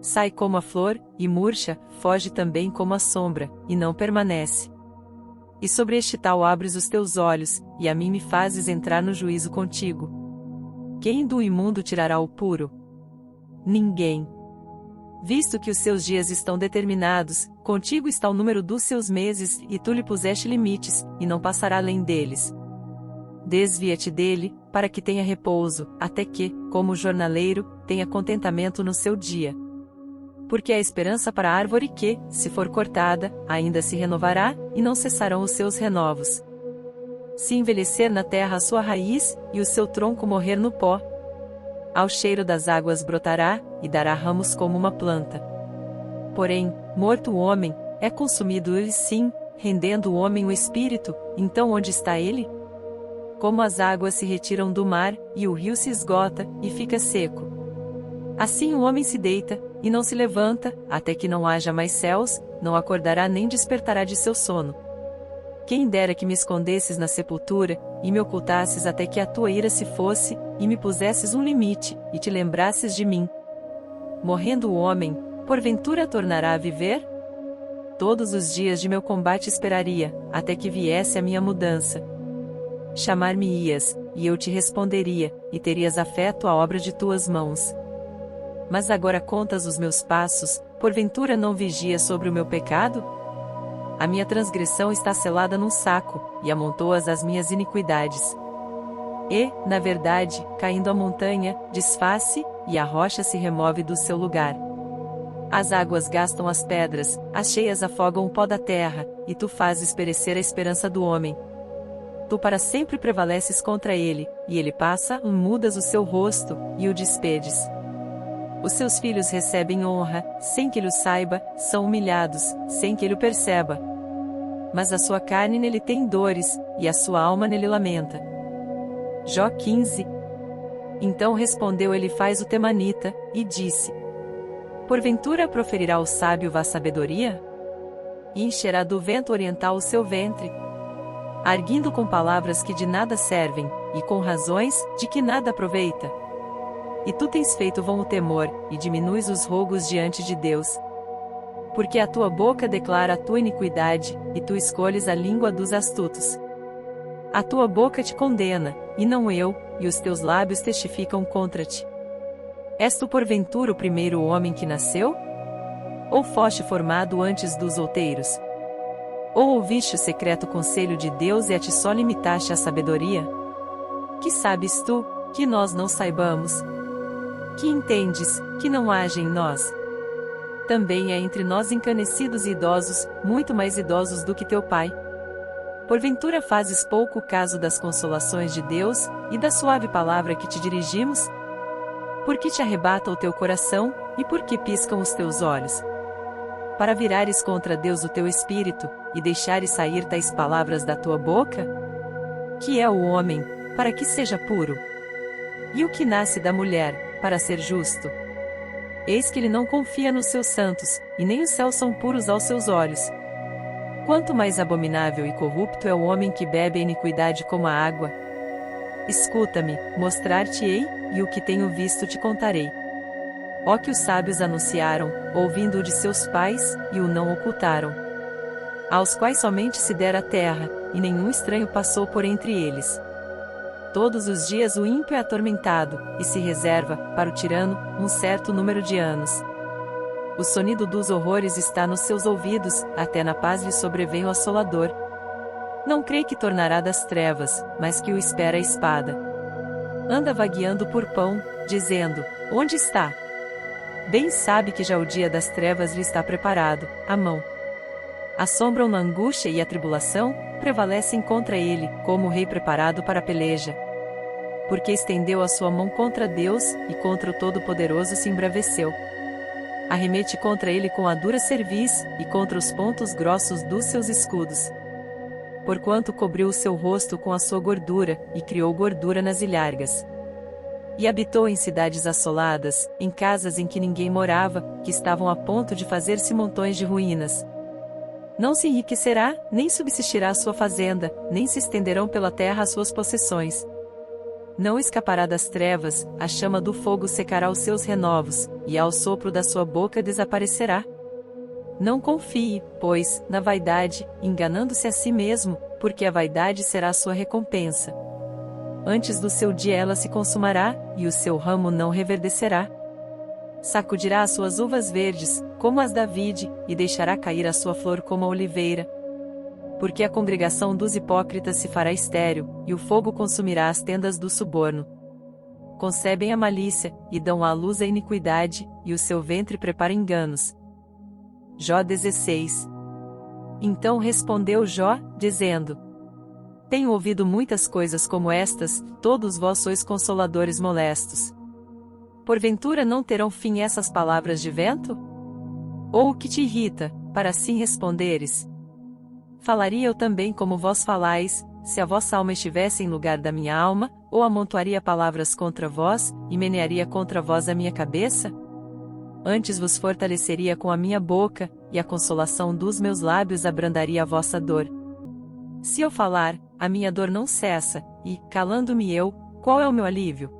Sai como a flor, e murcha, foge também como a sombra, e não permanece. E sobre este tal abres os teus olhos, e a mim me fazes entrar no juízo contigo. Quem do imundo tirará o puro? Ninguém. Visto que os seus dias estão determinados, contigo está o número dos seus meses, e tu lhe puseste limites, e não passará além deles. Desvia-te dele, para que tenha repouso, até que, como o jornaleiro, tenha contentamento no seu dia. Porque há esperança para a árvore que, se for cortada, ainda se renovará, e não cessarão os seus renovos. Se envelhecer na terra a sua raiz, e o seu tronco morrer no pó, ao cheiro das águas brotará, e dará ramos como uma planta. Porém, morto o homem, é consumido ele sim, rendendo o homem o espírito, então onde está ele? Como as águas se retiram do mar, e o rio se esgota, e fica seco. Assim o homem se deita, e não se levanta, até que não haja mais céus, não acordará nem despertará de seu sono. Quem dera que me escondesses na sepultura, e me ocultasses até que a tua ira se fosse, e me pusesses um limite, e te lembrasses de mim. Morrendo o homem, porventura tornará a viver? Todos os dias de meu combate esperaria, até que viesse a minha mudança. Chamar-me-ias, e eu te responderia, e terias afeto à obra de tuas mãos. Mas agora contas os meus passos, porventura não vigias sobre o meu pecado? A minha transgressão está selada num saco, e amontoas as minhas iniquidades. E, na verdade, caindo a montanha, desfaz-se, e a rocha se remove do seu lugar. As águas gastam as pedras, as cheias afogam o pó da terra, e tu fazes perecer a esperança do homem. Tu para sempre prevaleces contra ele, e ele passa, mudas o seu rosto, e o despedes. Os seus filhos recebem honra, sem que ele o saiba, são humilhados, sem que ele o perceba. Mas a sua carne nele tem dores, e a sua alma nele lamenta. Jó 15. Então respondeu Elifaz o temanita, e disse: Porventura proferirá o sábio vã sabedoria? E encherá do vento oriental o seu ventre? arguindo com palavras que de nada servem, e com razões, de que nada aproveita. E tu tens feito vão o temor, e diminuis os rogos diante de Deus. Porque a tua boca declara a tua iniquidade, e tu escolhes a língua dos astutos. A tua boca te condena, e não eu, e os teus lábios testificam contra ti. És tu porventura o primeiro homem que nasceu? Ou foste formado antes dos outeiros? Ou ouviste o secreto conselho de Deus e a ti só limitaste a sabedoria? Que sabes tu, que nós não saibamos? Que entendes, que não haja em nós? Também é entre nós encanecidos e idosos, muito mais idosos do que teu pai. Porventura fazes pouco caso das consolações de Deus, e da suave palavra que te dirigimos? Por que te arrebata o teu coração, e por que piscam os teus olhos? Para virares contra Deus o teu espírito, e deixares sair tais palavras da tua boca? Que é o homem, para que seja puro? E o que nasce da mulher, para ser justo? Eis que ele não confia nos seus santos, e nem os céus são puros aos seus olhos. Quanto mais abominável e corrupto é o homem que bebe a iniquidade como a água. Escuta-me, mostrar-te-ei, e o que tenho visto te contarei. Ó que os sábios anunciaram, ouvindo-o de seus pais, e o não ocultaram. Aos quais somente se dera a terra, e nenhum estranho passou por entre eles. Todos os dias o ímpio é atormentado, e se reserva, para o tirano, um certo número de anos. O sonido dos horrores está nos seus ouvidos, até na paz lhe sobrevém o assolador. Não crê que tornará das trevas, mas que o espera a espada. Anda vagueando por pão, dizendo, onde está? Bem sabe que já o dia das trevas lhe está preparado, à mão. Assombram-no a angústia e a tribulação, prevalecem contra ele, como o rei preparado para a peleja. Porque estendeu a sua mão contra Deus, e contra o Todo-Poderoso se embraveceu. Arremete contra ele com a dura cerviz, e contra os pontos grossos dos seus escudos. Porquanto cobriu o seu rosto com a sua gordura, e criou gordura nas ilhargas. E habitou em cidades assoladas, em casas em que ninguém morava, que estavam a ponto de fazer-se montões de ruínas. Não se enriquecerá, nem subsistirá a sua fazenda, nem se estenderão pela terra as suas possessões. Não escapará das trevas, a chama do fogo secará os seus renovos, e ao sopro da sua boca desaparecerá. Não confie, pois, na vaidade, enganando-se a si mesmo, porque a vaidade será a sua recompensa. Antes do seu dia ela se consumará, e o seu ramo não reverdecerá. Sacudirá as suas uvas verdes, como as da vide, e deixará cair a sua flor como a oliveira. Porque a congregação dos hipócritas se fará estéril, e o fogo consumirá as tendas do suborno. Concebem a malícia, e dão à luz a iniquidade, e o seu ventre prepara enganos. Jó 16. Então respondeu Jó, dizendo: Tenho ouvido muitas coisas como estas, todos vós sois consoladores molestos. Porventura não terão fim essas palavras de vento? Ou o que te irrita, para assim responderes? Falaria eu também como vós falais, se a vossa alma estivesse em lugar da minha alma, ou amontoaria palavras contra vós, e menearia contra vós a minha cabeça? Antes vos fortaleceria com a minha boca, e a consolação dos meus lábios abrandaria a vossa dor. Se eu falar, a minha dor não cessa, e, calando-me eu, qual é o meu alívio?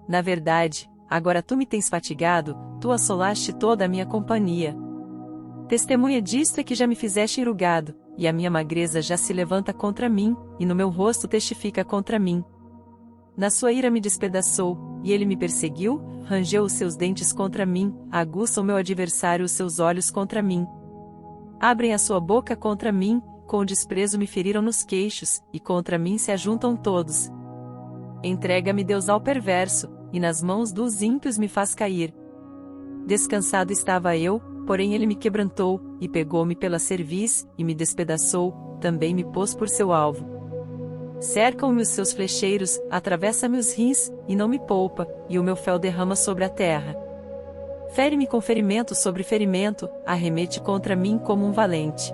Na verdade, agora tu me tens fatigado, tu assolaste toda a minha companhia. Testemunha disto é que já me fizeste enrugado, e a minha magreza já se levanta contra mim, e no meu rosto testifica contra mim. Na sua ira me despedaçou, e ele me perseguiu, rangeu os seus dentes contra mim, aguça o meu adversário os seus olhos contra mim. Abrem a sua boca contra mim, com desprezo me feriram nos queixos, e contra mim se ajuntam todos. Entrega-me Deus ao perverso, e nas mãos dos ímpios me faz cair. Descansado estava eu, porém ele me quebrantou, e pegou-me pela cerviz, e me despedaçou, também me pôs por seu alvo. Cercam-me os seus flecheiros, atravessa-me os rins, e não me poupa, e o meu fel derrama sobre a terra. Fere-me com ferimento sobre ferimento, arremete contra mim como um valente.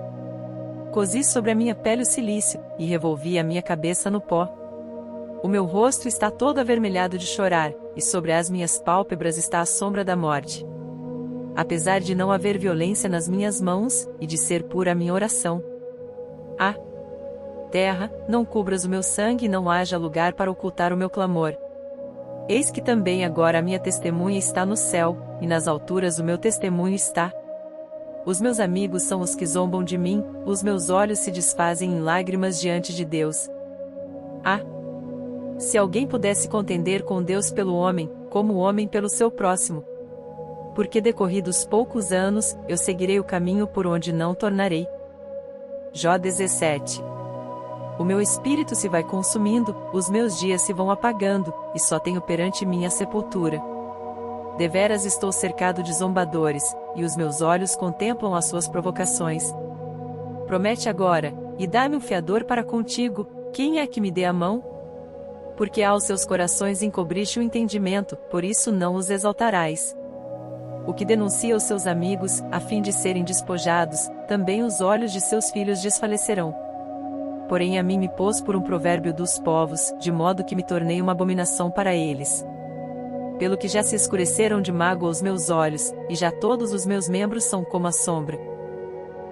Cozi sobre a minha pele o cilício, e revolvi a minha cabeça no pó. O meu rosto está todo avermelhado de chorar, e sobre as minhas pálpebras está a sombra da morte. Apesar de não haver violência nas minhas mãos, e de ser pura a minha oração. Terra, não cubras o meu sangue e não haja lugar para ocultar o meu clamor. Eis que também agora a minha testemunha está no céu, e nas alturas o meu testemunho está. Os meus amigos são os que zombam de mim, os meus olhos se desfazem em lágrimas diante de Deus. Ah! Se alguém pudesse contender com Deus pelo homem, como o homem pelo seu próximo. Porque decorridos poucos anos, eu seguirei o caminho por onde não tornarei. Jó 17. O meu espírito se vai consumindo, os meus dias se vão apagando, e só tenho perante mim a sepultura. Deveras estou cercado de zombadores, e os meus olhos contemplam as suas provocações. Promete agora, e dá-me um fiador para contigo, quem é que me dê a mão? Porque aos seus corações encobriste o entendimento, por isso não os exaltarás. O que denuncia os seus amigos, a fim de serem despojados, também os olhos de seus filhos desfalecerão. Porém a mim me pôs por um provérbio dos povos, de modo que me tornei uma abominação para eles. Pelo que já se escureceram de mágoa os meus olhos, e já todos os meus membros são como a sombra.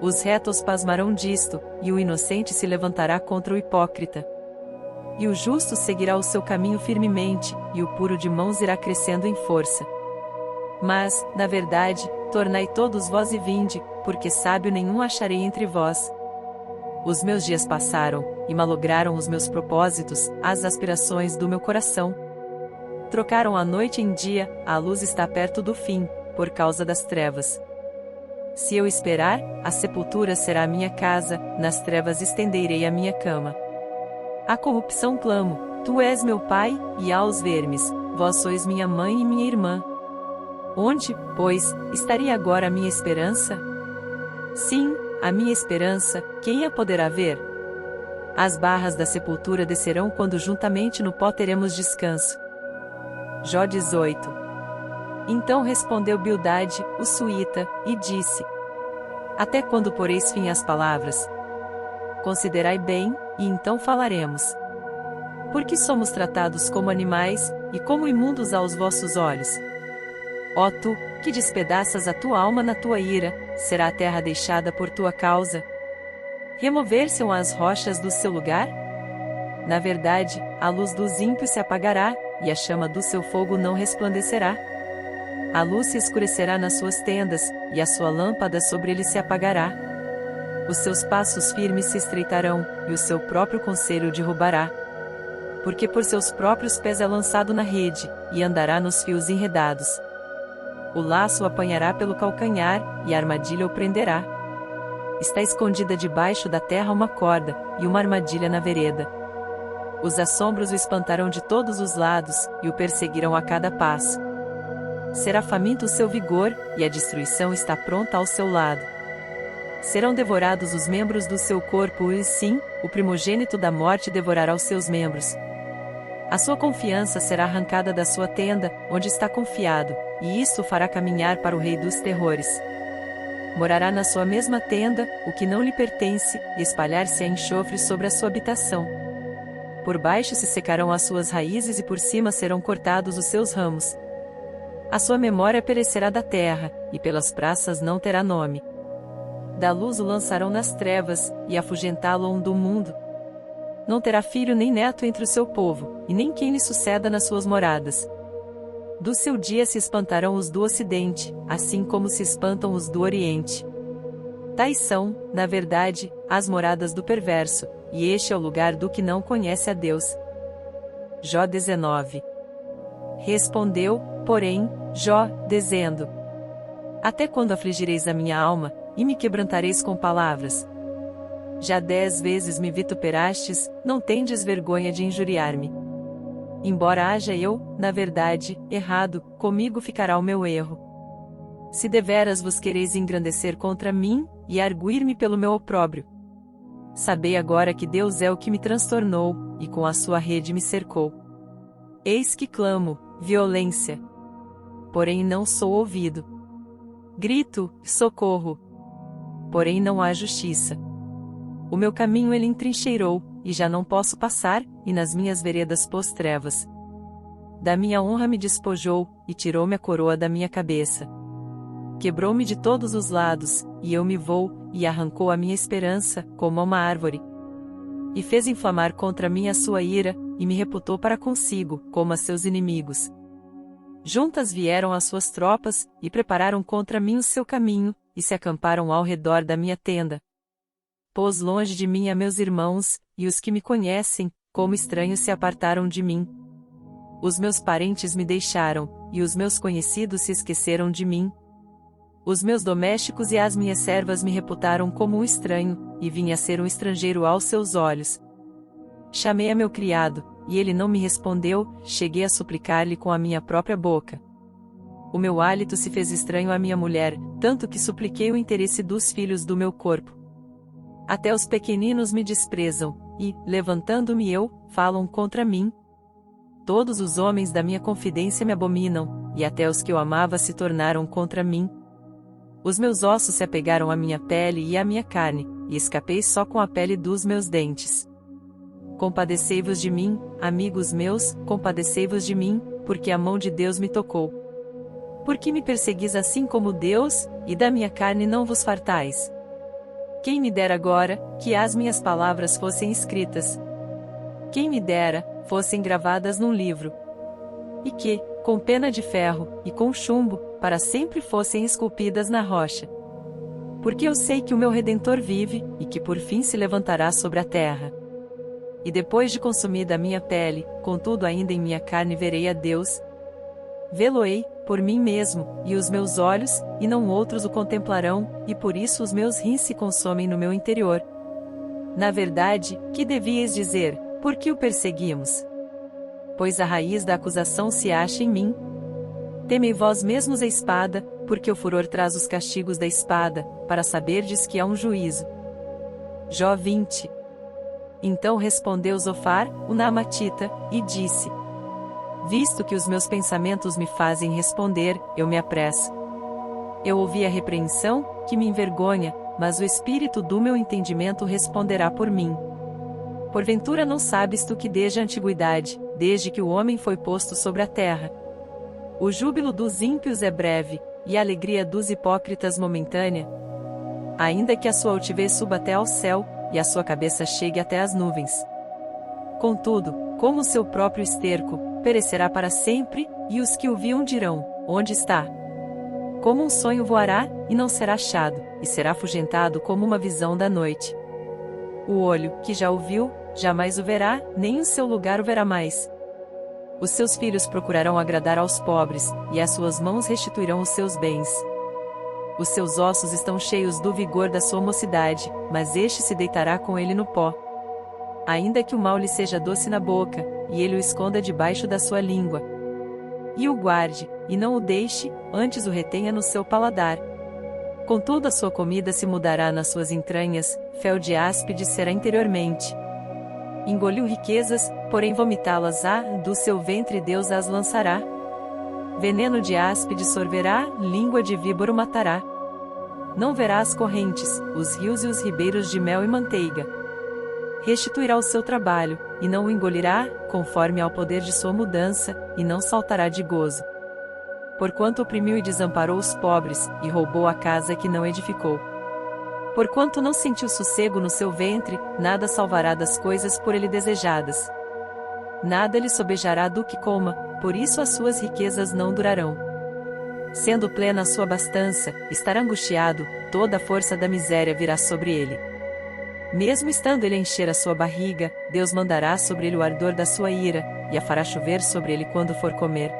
Os retos pasmarão disto, e o inocente se levantará contra o hipócrita. E o justo seguirá o seu caminho firmemente, e o puro de mãos irá crescendo em força. Mas, na verdade, tornai todos vós e vinde, porque sábio nenhum acharei entre vós. Os meus dias passaram, e malograram os meus propósitos, as aspirações do meu coração. Trocaram a noite em dia, a luz está perto do fim, por causa das trevas. Se eu esperar, a sepultura será a minha casa, nas trevas estenderei a minha cama. A corrupção clamo, tu és meu pai, e aos vermes, vós sois minha mãe e minha irmã. Onde, pois, estaria agora a minha esperança? Sim, a minha esperança, quem a poderá ver? As barras da sepultura descerão quando juntamente no pó teremos descanso. Jó 18. Então respondeu Bildade, o suíta, e disse: Até quando poreis fim às palavras? Considerai bem, e então falaremos. Porque somos tratados como animais, e como imundos aos vossos olhos. Ó tu, que despedaças a tua alma na tua ira, será a terra deixada por tua causa? Remover-se-ão as rochas do seu lugar? Na verdade, a luz dos ímpios se apagará, e a chama do seu fogo não resplandecerá. A luz se escurecerá nas suas tendas, e a sua lâmpada sobre ele se apagará. Os seus passos firmes se estreitarão, e o seu próprio conselho derrubará. Porque por seus próprios pés é lançado na rede, e andará nos fios enredados. O laço o apanhará pelo calcanhar, e a armadilha o prenderá. Está escondida debaixo da terra uma corda, e uma armadilha na vereda. Os assombros o espantarão de todos os lados, e o perseguirão a cada passo. Será faminto o seu vigor, e a destruição está pronta ao seu lado. Serão devorados os membros do seu corpo e sim, o primogênito da morte devorará os seus membros. A sua confiança será arrancada da sua tenda, onde está confiado, e isso o fará caminhar para o rei dos terrores. Morará na sua mesma tenda, o que não lhe pertence, e espalhar-se-á enxofre sobre a sua habitação. Por baixo se secarão as suas raízes e por cima serão cortados os seus ramos. A sua memória perecerá da terra, e pelas praças não terá nome. Da luz o lançarão nas trevas, e afugentá-lo-ão do mundo. Não terá filho nem neto entre o seu povo, e nem quem lhe suceda nas suas moradas. Do seu dia se espantarão os do ocidente, assim como se espantam os do oriente. Tais são, na verdade, as moradas do perverso, e este é o lugar do que não conhece a Deus. Jó 19. Respondeu, porém, Jó, dizendo: Até quando afligireis a minha alma, e me quebrantareis com palavras? Já 10 vezes me vituperastes, não tendes vergonha de injuriar-me. Embora haja eu, na verdade, errado, comigo ficará o meu erro. Se deveras vos quereis engrandecer contra mim, e arguir-me pelo meu opróbrio. Sabei agora que Deus é o que me transtornou, e com a sua rede me cercou. Eis que clamo, violência. Porém não sou ouvido. Grito, socorro. Porém não há justiça. O meu caminho ele entrincheirou, e já não posso passar, e nas minhas veredas pôs trevas. Da minha honra me despojou, e tirou-me a coroa da minha cabeça. Quebrou-me de todos os lados, e eu me vou, e arrancou a minha esperança, como a uma árvore. E fez inflamar contra mim a sua ira, e me reputou para consigo, como a seus inimigos. Juntas vieram as suas tropas, e prepararam contra mim o seu caminho, e se acamparam ao redor da minha tenda. Pôs longe de mim a meus irmãos, e os que me conhecem, como estranhos se apartaram de mim. Os meus parentes me deixaram, e os meus conhecidos se esqueceram de mim. Os meus domésticos e as minhas servas me reputaram como um estranho, e vim a ser um estrangeiro aos seus olhos. Chamei a meu criado, e ele não me respondeu, cheguei a suplicar-lhe com a minha própria boca. O meu hálito se fez estranho à minha mulher, tanto que supliquei o interesse dos filhos do meu corpo. Até os pequeninos me desprezam, e, levantando-me eu, falam contra mim. Todos os homens da minha confidência me abominam, e até os que eu amava se tornaram contra mim. Os meus ossos se apegaram à minha pele e à minha carne, e escapei só com a pele dos meus dentes. Compadecei-vos de mim, amigos meus, compadecei-vos de mim, porque a mão de Deus me tocou. Por que me perseguis assim como Deus, e da minha carne não vos fartais? Quem me dera agora, que as minhas palavras fossem escritas? Quem me dera, fossem gravadas num livro? E que, com pena de ferro, e com chumbo, para sempre fossem esculpidas na rocha. Porque eu sei que o meu Redentor vive, e que por fim se levantará sobre a terra. E depois de consumida a minha pele, contudo ainda em minha carne verei a Deus. Vê-lo-ei, por mim mesmo, e os meus olhos, e não outros o contemplarão, e por isso os meus rins se consomem no meu interior. Na verdade, que devíeis dizer, por que o perseguimos? Pois a raiz da acusação se acha em mim. Temei vós mesmos a espada, porque o furor traz os castigos da espada, para saberdes que há um juízo. Jó 20. Então respondeu Zofar, o Naamatita, e disse: Visto que os meus pensamentos me fazem responder, eu me apresso. Eu ouvi a repreensão, que me envergonha, mas o espírito do meu entendimento responderá por mim. Porventura não sabes tu que desde a antiguidade, desde que o homem foi posto sobre a terra, o júbilo dos ímpios é breve, e a alegria dos hipócritas momentânea? Ainda que a sua altivez suba até ao céu, e a sua cabeça chegue até as nuvens. Contudo, como o seu próprio esterco, perecerá para sempre, e os que o viam dirão, onde está? Como um sonho voará, e não será achado, e será afugentado como uma visão da noite. O olho, que já o viu, jamais o verá, nem o seu lugar o verá mais. Os seus filhos procurarão agradar aos pobres, e as suas mãos restituirão os seus bens. Os seus ossos estão cheios do vigor da sua mocidade, mas este se deitará com ele no pó. Ainda que o mal lhe seja doce na boca, e ele o esconda debaixo da sua língua. E o guarde, e não o deixe, antes o retenha no seu paladar. Contudo a sua comida se mudará nas suas entranhas, fel de áspide será interiormente. Engoliu riquezas, porém vomitá-las do seu ventre Deus as lançará. Veneno de áspide sorverá, língua de víbora o matará. Não verá as correntes, os rios e os ribeiros de mel e manteiga. Restituirá o seu trabalho, e não o engolirá, conforme ao poder de sua mudança, e não saltará de gozo. Porquanto oprimiu e desamparou os pobres, e roubou a casa que não edificou. Porquanto não sentiu sossego no seu ventre, nada salvará das coisas por ele desejadas. Nada lhe sobejará do que coma, por isso as suas riquezas não durarão. Sendo plena a sua abastança, estará angustiado, toda a força da miséria virá sobre ele. Mesmo estando ele a encher a sua barriga, Deus mandará sobre ele o ardor da sua ira, e a fará chover sobre ele quando for comer.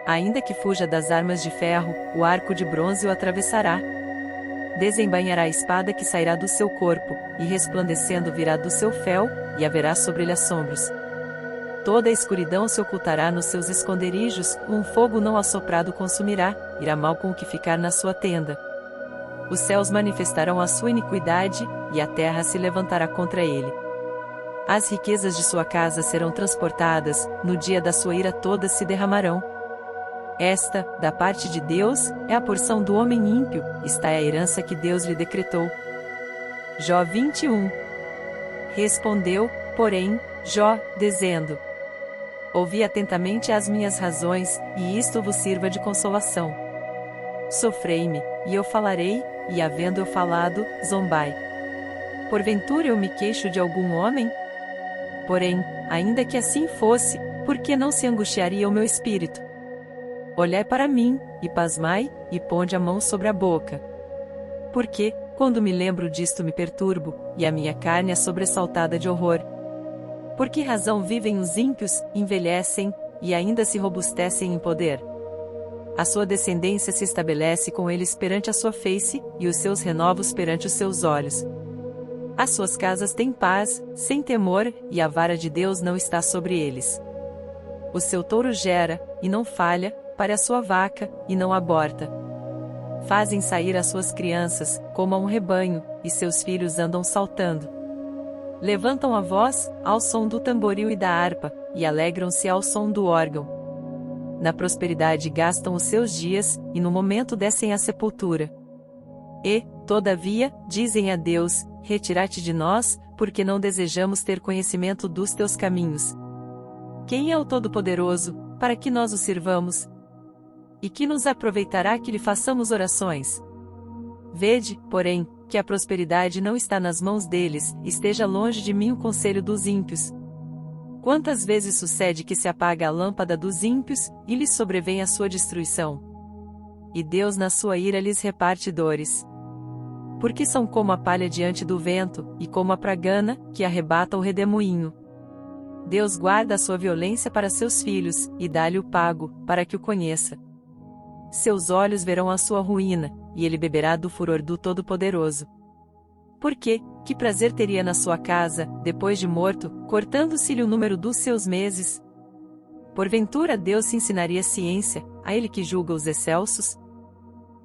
Ainda que fuja das armas de ferro, o arco de bronze o atravessará. Desembainhará a espada que sairá do seu corpo, e resplandecendo virá do seu fel, e haverá sobre ele assombros. Toda a escuridão se ocultará nos seus esconderijos, um fogo não assoprado consumirá, irá mal com o que ficar na sua tenda. Os céus manifestarão a sua iniquidade, e a terra se levantará contra ele. As riquezas de sua casa serão transportadas, no dia da sua ira todas se derramarão. Esta, da parte de Deus, é a porção do homem ímpio, está é a herança que Deus lhe decretou. Jó 21. Respondeu, porém, Jó, dizendo: Ouvi atentamente as minhas razões, e isto vos sirva de consolação. Sofrei-me, e eu falarei, e havendo eu falado, zombai. Porventura eu me queixo de algum homem? Porém, ainda que assim fosse, por que não se angustiaria o meu espírito? Olhai para mim, e pasmai, e ponde a mão sobre a boca. Porque, quando me lembro disto me perturbo, e a minha carne é sobressaltada de horror. Por que razão vivem os ímpios, envelhecem, e ainda se robustecem em poder? A sua descendência se estabelece com eles perante a sua face, e os seus renovos perante os seus olhos. As suas casas têm paz, sem temor, e a vara de Deus não está sobre eles. O seu touro gera, e não falha, para a sua vaca, e não aborta. Fazem sair as suas crianças, como a um rebanho, e seus filhos andam saltando. Levantam a voz, ao som do tamboril e da harpa, e alegram-se ao som do órgão. Na prosperidade gastam os seus dias, e no momento descem à sepultura. E, todavia, dizem a Deus, retira-te de nós, porque não desejamos ter conhecimento dos teus caminhos. Quem é o Todo-Poderoso, para que nós o sirvamos? E que nos aproveitará que lhe façamos orações? Vede, porém, que a prosperidade não está nas mãos deles, esteja longe de mim o conselho dos ímpios. Quantas vezes sucede que se apaga a lâmpada dos ímpios, e lhes sobrevém a sua destruição? E Deus na sua ira lhes reparte dores. Porque são como a palha diante do vento, e como a pragana, que arrebata o redemoinho. Deus guarda a sua violência para seus filhos, e dá-lhe o pago, para que o conheça. Seus olhos verão a sua ruína, e ele beberá do furor do Todo-Poderoso. Porque, que prazer teria na sua casa, depois de morto, cortando-se-lhe o número dos seus meses? Porventura Deus se ensinaria ciência, a ele que julga os excelsos?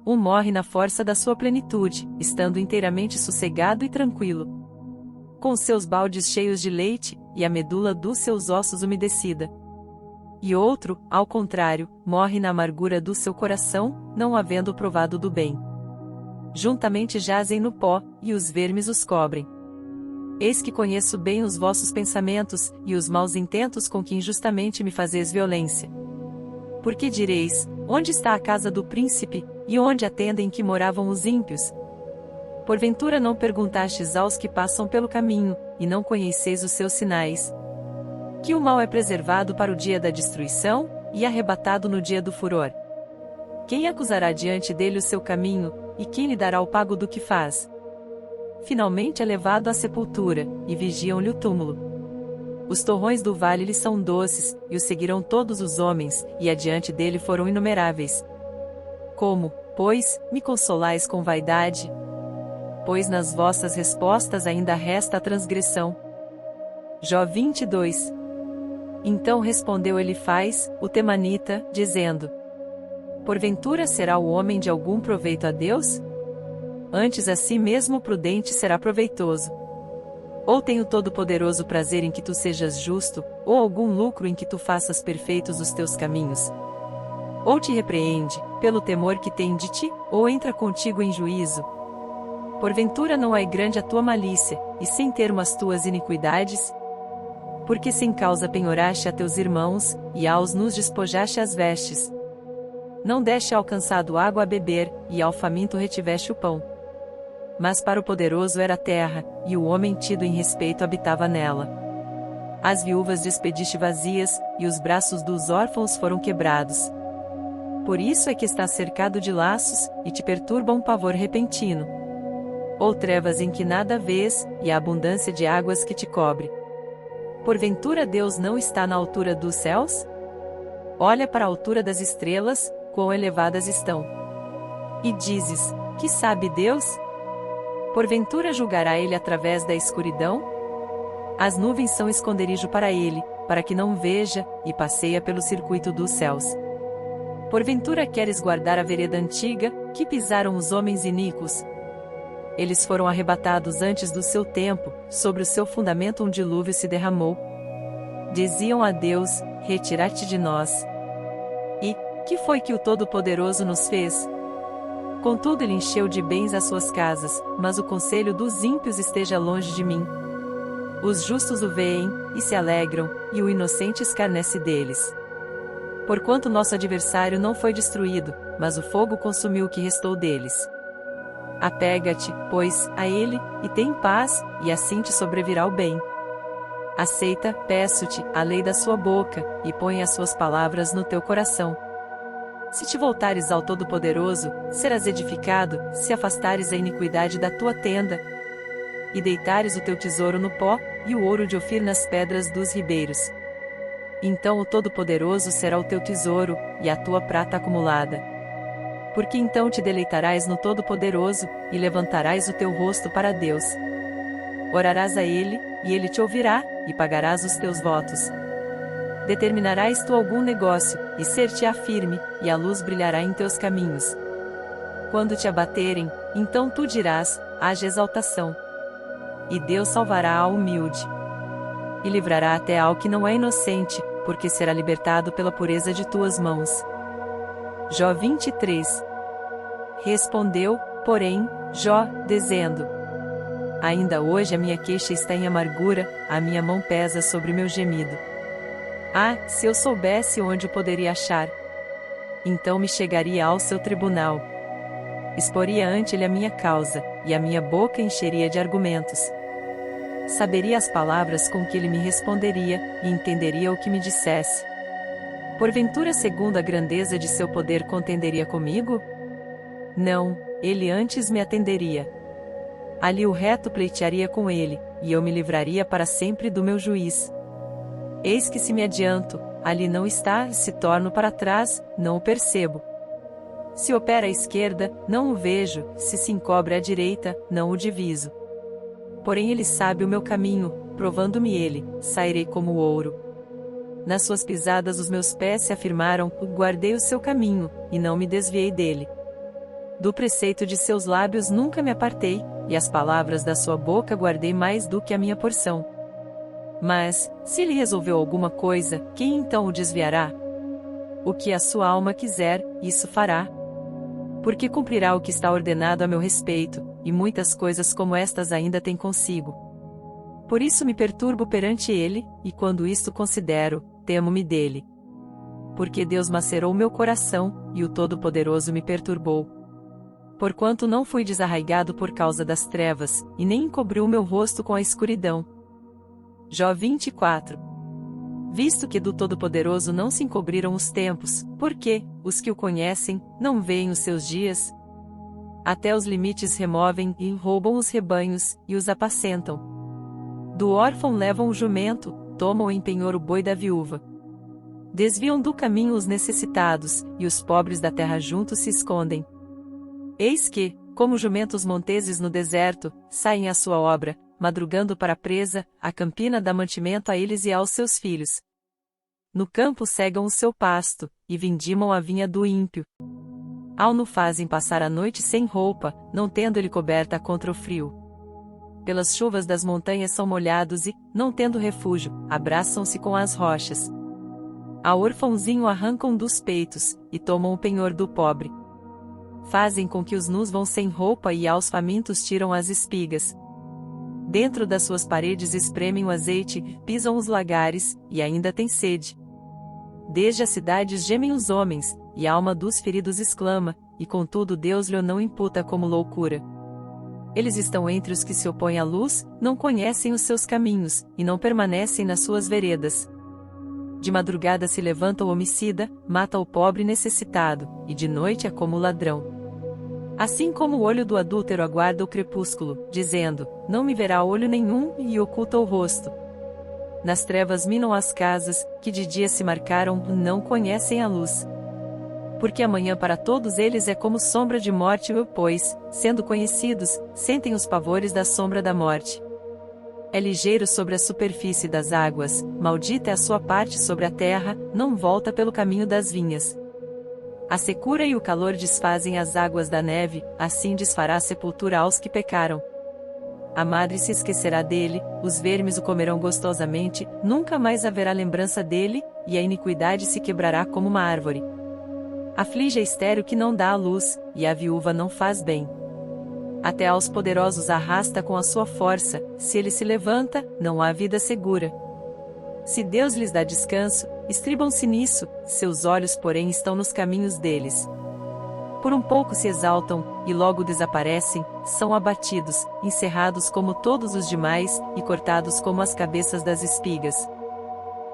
Um morre na força da sua plenitude, estando inteiramente sossegado e tranquilo. Com seus baldes cheios de leite, e a medula dos seus ossos umedecida. E outro, ao contrário, morre na amargura do seu coração, não havendo provado do bem. Juntamente jazem no pó, e os vermes os cobrem. Eis que conheço bem os vossos pensamentos, e os maus intentos com que injustamente me fazeis violência. Porque direis, onde está a casa do príncipe, e onde a tenda em que moravam os ímpios? Porventura não perguntastes aos que passam pelo caminho, e não conheceis os seus sinais? Que o mal é preservado para o dia da destruição, e arrebatado no dia do furor. Quem acusará diante dele o seu caminho, e quem lhe dará o pago do que faz? Finalmente é levado à sepultura, e vigiam-lhe o túmulo. Os torrões do vale lhe são doces, e o seguirão todos os homens, e adiante dele foram inumeráveis. Como, pois, me consolais com vaidade? Pois nas vossas respostas ainda resta a transgressão. Jó 22. Então respondeu Elifaz, o temanita, dizendo: Porventura será o homem de algum proveito a Deus? Antes a si mesmo prudente será proveitoso. Ou tem o Todo-Poderoso prazer em que tu sejas justo, ou algum lucro em que tu faças perfeitos os teus caminhos? Ou te repreende, pelo temor que tem de ti, ou entra contigo em juízo? Porventura não é grande a tua malícia, e sem termo as tuas iniquidades? Porque sem causa penhoraste a teus irmãos, e aos nus despojaste as vestes. Não deste ao cansado água a beber, e ao faminto retiveste o pão. Mas para o poderoso era a terra, e o homem tido em respeito habitava nela. As viúvas despediste vazias, e os braços dos órfãos foram quebrados. Por isso é que estás cercado de laços, e te perturba um pavor repentino. Ou trevas em que nada vês, e a abundância de águas que te cobre. Porventura Deus não está na altura dos céus? Olha para a altura das estrelas, quão elevadas estão. E dizes, que sabe Deus? Porventura julgará ele através da escuridão? As nuvens são esconderijo para ele, para que não veja, e passeia pelo circuito dos céus. Porventura queres guardar a vereda antiga, que pisaram os homens iníquos? Eles foram arrebatados antes do seu tempo, sobre o seu fundamento um dilúvio se derramou. Diziam a Deus, retira-te de nós. E, que foi que o Todo-Poderoso nos fez? Contudo ele encheu de bens as suas casas, mas o conselho dos ímpios esteja longe de mim. Os justos o veem, e se alegram, e o inocente escarnece deles. Porquanto nosso adversário não foi destruído, mas o fogo consumiu o que restou deles. Apega-te, pois, a ele, e tem paz, e assim te sobrevirá o bem. Aceita, peço-te, a lei da sua boca, e põe as suas palavras no teu coração. Se te voltares ao Todo-Poderoso, serás edificado, se afastares a iniquidade da tua tenda, e deitares o teu tesouro no pó, e o ouro de Ofir nas pedras dos ribeiros. Então o Todo-Poderoso será o teu tesouro, e a tua prata acumulada. Porque então te deleitarás no Todo-Poderoso, e levantarás o teu rosto para Deus. Orarás a Ele, e Ele te ouvirá, e pagarás os teus votos. Determinarás tu algum negócio, e ser-te-á firme, e a luz brilhará em teus caminhos. Quando te abaterem, então tu dirás, haja exaltação. E Deus salvará ao humilde. E livrará até ao que não é inocente, porque será libertado pela pureza de tuas mãos. Jó 23. Respondeu, porém, Jó, dizendo: ainda hoje a minha queixa está em amargura, a minha mão pesa sobre meu gemido. Ah, se eu soubesse onde o poderia achar! Então me chegaria ao seu tribunal. Exporia ante ele a minha causa, e a minha boca encheria de argumentos. Saberia as palavras com que ele me responderia, e entenderia o que me dissesse. Porventura, segundo a grandeza de seu poder, contenderia comigo? Não, ele antes me atenderia. Ali o reto pleitearia com ele, e eu me livraria para sempre do meu juiz. Eis que se me adianto, ali não está, se torno para trás, não o percebo. Se opera à esquerda, não o vejo, se encobre à direita, não o diviso. Porém ele sabe o meu caminho, provando-me ele, sairei como ouro. Nas suas pisadas os meus pés se afirmaram, guardei o seu caminho, e não me desviei dele. Do preceito de seus lábios nunca me apartei, e as palavras da sua boca guardei mais do que a minha porção. Mas, se ele resolveu alguma coisa, quem então o desviará? O que a sua alma quiser, isso fará. Porque cumprirá o que está ordenado a meu respeito, e muitas coisas como estas ainda tem consigo. Por isso me perturbo perante ele, e quando isto considero, temo-me dele. Porque Deus macerou meu coração, e o Todo-Poderoso me perturbou. Porquanto não fui desarraigado por causa das trevas, e nem encobriu o meu rosto com a escuridão. Jó 24. Visto que do Todo-Poderoso não se encobriram os tempos, porque, os que o conhecem, não veem os seus dias? Até os limites removem e roubam os rebanhos, e os apacentam. Do órfão levam o jumento, tomam em penhor o boi da viúva. Desviam do caminho os necessitados, e os pobres da terra juntos se escondem. Eis que, como jumentos monteses no deserto, saem à sua obra, madrugando para a presa, a campina dá mantimento a eles e aos seus filhos. No campo cegam o seu pasto, e vindimam a vinha do ímpio. Ao no fazem passar a noite sem roupa, não tendo ele coberta contra o frio. Pelas chuvas das montanhas são molhados e, não tendo refúgio, abraçam-se com as rochas. A órfãozinho arrancam dos peitos, e tomam o penhor do pobre. Fazem com que os nus vão sem roupa e aos famintos tiram as espigas. Dentro das suas paredes espremem o azeite, pisam os lagares, e ainda têm sede. Desde as cidades gemem os homens, e a alma dos feridos exclama, e contudo Deus lhe não imputa como loucura. Eles estão entre os que se opõem à luz, não conhecem os seus caminhos, e não permanecem nas suas veredas. De madrugada se levanta o homicida, mata o pobre necessitado, e de noite é como o ladrão. Assim como o olho do adúltero aguarda o crepúsculo, dizendo, não me verá olho nenhum, e oculta o rosto. Nas trevas minam as casas, que de dia se marcaram, não conhecem a luz. Porque amanhã para todos eles é como sombra de morte, pois, sendo conhecidos, sentem os pavores da sombra da morte. É ligeiro sobre a superfície das águas, maldita é a sua parte sobre a terra, não volta pelo caminho das vinhas. A secura e o calor desfazem as águas da neve, assim desfará a sepultura aos que pecaram. A madre se esquecerá dele, os vermes o comerão gostosamente, nunca mais haverá lembrança dele, e a iniquidade se quebrará como uma árvore. Aflige a estéril que não dá a luz, e a viúva não faz bem. Até aos poderosos arrasta com a sua força, se ele se levanta, não há vida segura. Se Deus lhes dá descanso, estribam-se nisso, seus olhos porém estão nos caminhos deles. Por um pouco se exaltam, e logo desaparecem, são abatidos, encerrados como todos os demais, e cortados como as cabeças das espigas.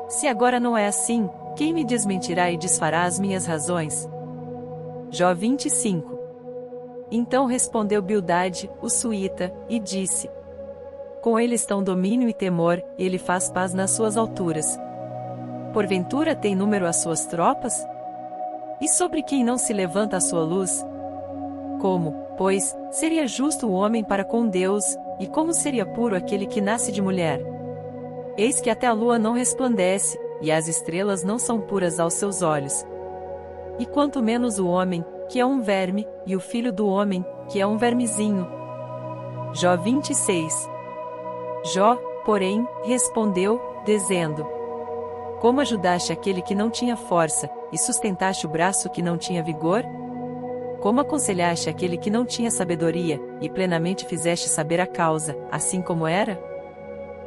Se agora não é assim, quem me desmentirá e desfará as minhas razões? Jó 25. Então respondeu Bildade, o suíta, e disse: com ele estão domínio e temor, ele faz paz nas suas alturas. Porventura tem número as suas tropas? E sobre quem não se levanta a sua luz? Como, pois, seria justo o homem para com Deus, e como seria puro aquele que nasce de mulher? Eis que até a lua não resplandece, e as estrelas não são puras aos seus olhos. E quanto menos o homem, que é um verme, e o filho do homem, que é um vermezinho. Jó 26. Jó, porém, respondeu, dizendo: como ajudaste aquele que não tinha força, e sustentaste o braço que não tinha vigor? Como aconselhaste aquele que não tinha sabedoria, e plenamente fizeste saber a causa, assim como era?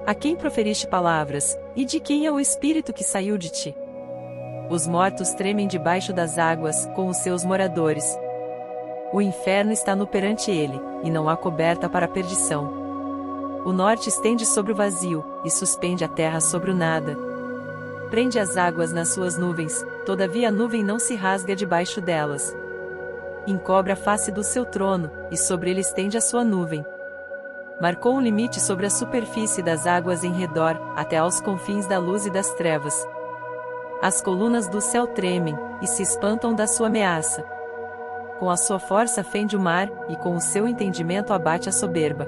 A quem proferiste palavras, e de quem é o espírito que saiu de ti? Os mortos tremem debaixo das águas, com os seus moradores. O inferno está no perante ele, e não há coberta para a perdição. O norte estende sobre o vazio, e suspende a terra sobre o nada. Prende as águas nas suas nuvens, todavia a nuvem não se rasga debaixo delas. Encobre a face do seu trono, e sobre ele estende a sua nuvem. Marcou um limite sobre a superfície das águas em redor, até aos confins da luz e das trevas. As colunas do céu tremem, e se espantam da sua ameaça. Com a sua força fende o mar, e com o seu entendimento abate a soberba.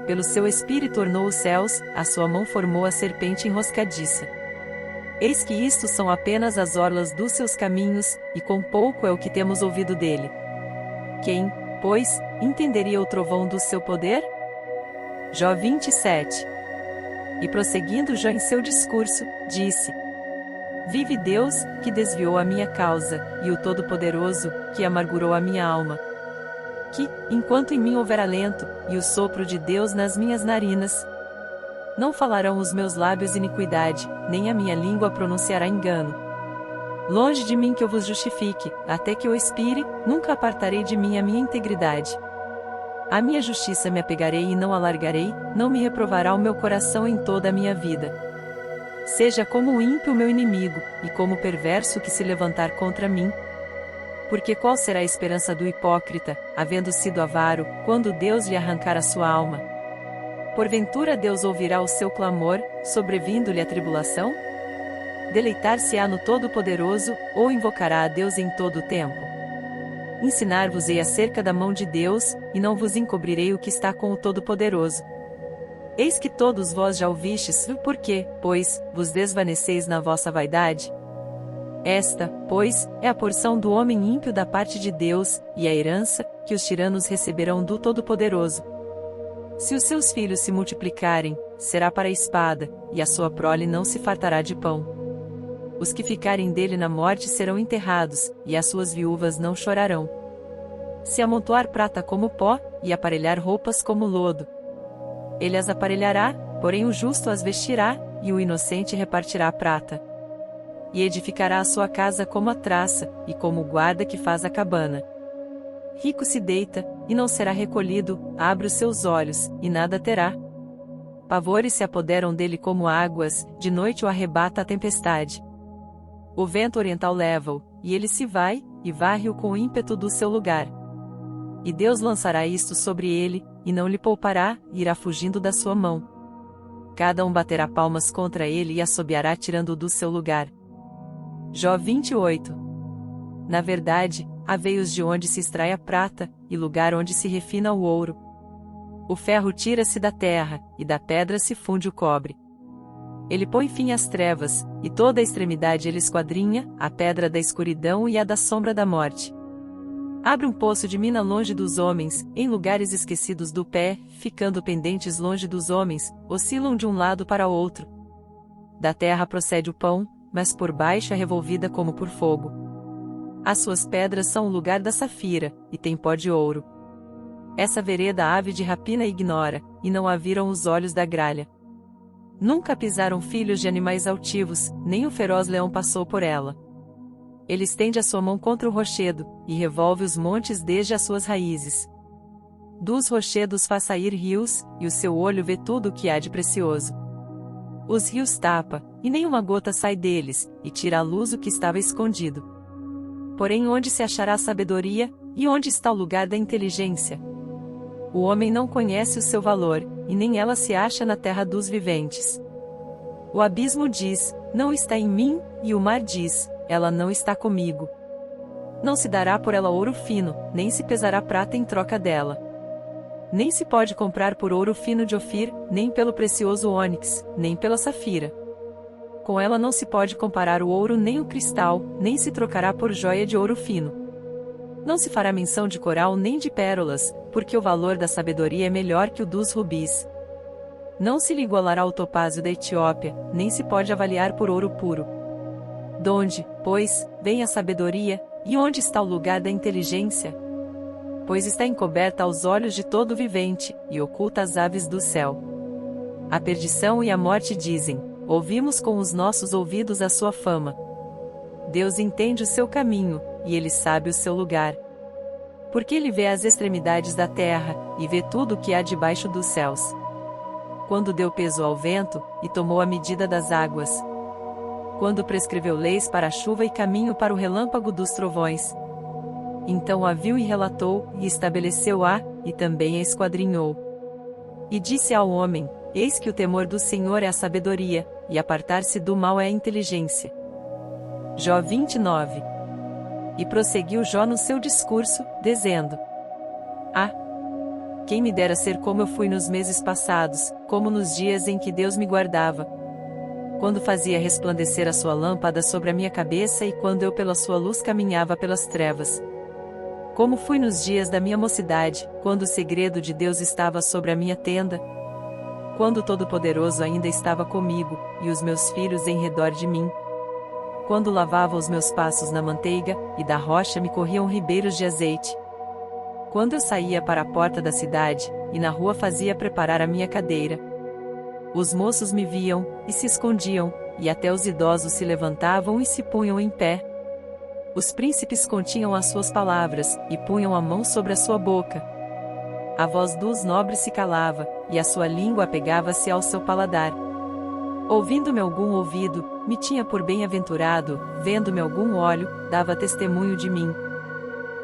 Pelo seu espírito ornou os céus, a sua mão formou a serpente enroscadiça. Eis que isto são apenas as orlas dos seus caminhos, e com pouco é o que temos ouvido dele. Quem, pois, entenderia o trovão do seu poder? Jó 27. E prosseguindo Jó em seu discurso, disse: vive Deus, que desviou a minha causa, e o Todo-Poderoso, que amargurou a minha alma. Que, enquanto em mim houver alento, e o sopro de Deus nas minhas narinas, não falarão os meus lábios iniquidade, nem a minha língua pronunciará engano. Longe de mim que eu vos justifique, até que eu expire, nunca apartarei de mim a minha integridade. A minha justiça me apegarei e não alargarei, não me reprovará o meu coração em toda a minha vida. Seja como o ímpio meu inimigo, e como o perverso que se levantar contra mim. Porque qual será a esperança do hipócrita, havendo sido avaro, quando Deus lhe arrancar a sua alma? Porventura Deus ouvirá o seu clamor, sobrevindo-lhe a tribulação? Deleitar-se-á no Todo-Poderoso, ou invocará a Deus em todo o tempo? Ensinar-vos-ei acerca da mão de Deus, e não vos encobrirei o que está com o Todo-Poderoso. Eis que todos vós já ouvistes, porque, pois, vos desvaneceis na vossa vaidade? Esta, pois, é a porção do homem ímpio da parte de Deus, e a herança, que os tiranos receberão do Todo-Poderoso. Se os seus filhos se multiplicarem, será para a espada, e a sua prole não se fartará de pão. Os que ficarem dele na morte serão enterrados, e as suas viúvas não chorarão. Se amontoar prata como pó, e aparelhar roupas como lodo, ele as aparelhará, porém o justo as vestirá, e o inocente repartirá a prata. E edificará a sua casa como a traça, e como o guarda que faz a cabana. Rico se deita, e não será recolhido, abre os seus olhos, e nada terá. Pavores se apoderam dele como águas, de noite o arrebata a tempestade. O vento oriental leva-o, e ele se vai, e varre-o com o ímpeto do seu lugar. E Deus lançará isto sobre ele, e não lhe poupará, e irá fugindo da sua mão. Cada um baterá palmas contra ele e assobiará tirando-o do seu lugar. Jó 28. Na verdade, há veios de onde se extrai a prata, e lugar onde se refina o ouro. O ferro tira-se da terra, e da pedra se funde o cobre. Ele põe fim às trevas, e toda a extremidade ele esquadrinha, a pedra da escuridão e a da sombra da morte. Abre um poço de mina longe dos homens, em lugares esquecidos do pé, ficando pendentes longe dos homens, oscilam de um lado para outro. Da terra procede o pão, mas por baixo é revolvida como por fogo. As suas pedras são o lugar da safira, e tem pó de ouro. Essa vereda a ave de rapina ignora, e não a viram os olhos da gralha. Nunca pisaram filhos de animais altivos, nem o feroz leão passou por ela. Ele estende a sua mão contra o rochedo, e revolve os montes desde as suas raízes. Dos rochedos faz sair rios, e o seu olho vê tudo o que há de precioso. Os rios tapa, e nenhuma gota sai deles, e tira à luz o que estava escondido. Porém, onde se achará a sabedoria, e onde está o lugar da inteligência? O homem não conhece o seu valor, e nem ela se acha na terra dos viventes. O abismo diz, não está em mim, e o mar diz, ela não está comigo. Não se dará por ela ouro fino, nem se pesará prata em troca dela. Nem se pode comprar por ouro fino de Ofir, nem pelo precioso ônix, nem pela safira. Com ela não se pode comparar o ouro nem o cristal, nem se trocará por joia de ouro fino. Não se fará menção de coral nem de pérolas, porque o valor da sabedoria é melhor que o dos rubis. Não se lhe igualará o topázio da Etiópia, nem se pode avaliar por ouro puro. Donde, pois, vem a sabedoria, e onde está o lugar da inteligência? Pois está encoberta aos olhos de todo vivente, e oculta às aves do céu. A perdição e a morte dizem, ouvimos com os nossos ouvidos a sua fama. Deus entende o seu caminho, e ele sabe o seu lugar. Porque ele vê as extremidades da terra, e vê tudo o que há debaixo dos céus. Quando deu peso ao vento, e tomou a medida das águas. Quando prescreveu leis para a chuva e caminho para o relâmpago dos trovões. Então a viu e relatou, e estabeleceu-a, e também a esquadrinhou. E disse ao homem, eis que o temor do Senhor é a sabedoria, e apartar-se do mal é a inteligência. Jó 29. E prosseguiu Jó no seu discurso, dizendo: quem me dera ser como eu fui nos meses passados, como nos dias em que Deus me guardava. Quando fazia resplandecer a sua lâmpada sobre a minha cabeça e quando eu pela sua luz caminhava pelas trevas. Como fui nos dias da minha mocidade, quando o segredo de Deus estava sobre a minha tenda. Quando o Todo-Poderoso ainda estava comigo, e os meus filhos em redor de mim. Quando lavava os meus passos na manteiga, e da rocha me corriam ribeiros de azeite. Quando eu saía para a porta da cidade, e na rua fazia preparar a minha cadeira. Os moços me viam, e se escondiam, e até os idosos se levantavam e se punham em pé. Os príncipes continham as suas palavras, e punham a mão sobre a sua boca. A voz dos nobres se calava, e a sua língua apegava-se ao seu paladar. Ouvindo-me algum ouvido, me tinha por bem-aventurado, vendo-me algum olho, dava testemunho de mim.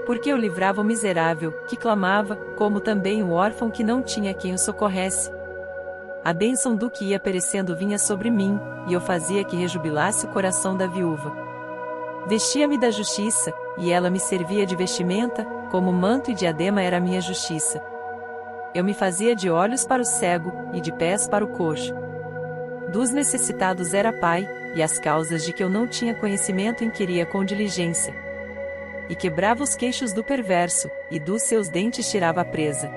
Porque eu livrava o miserável, que clamava, como também o órfão que não tinha quem o socorresse. A bênção do que ia perecendo vinha sobre mim, e eu fazia que rejubilasse o coração da viúva. Vestia-me da justiça, e ela me servia de vestimenta, como manto e diadema era a minha justiça. Eu me fazia de olhos para o cego, e de pés para o coxo. Dos necessitados era pai, e as causas de que eu não tinha conhecimento inquiria com diligência. E quebrava os queixos do perverso, e dos seus dentes tirava a presa.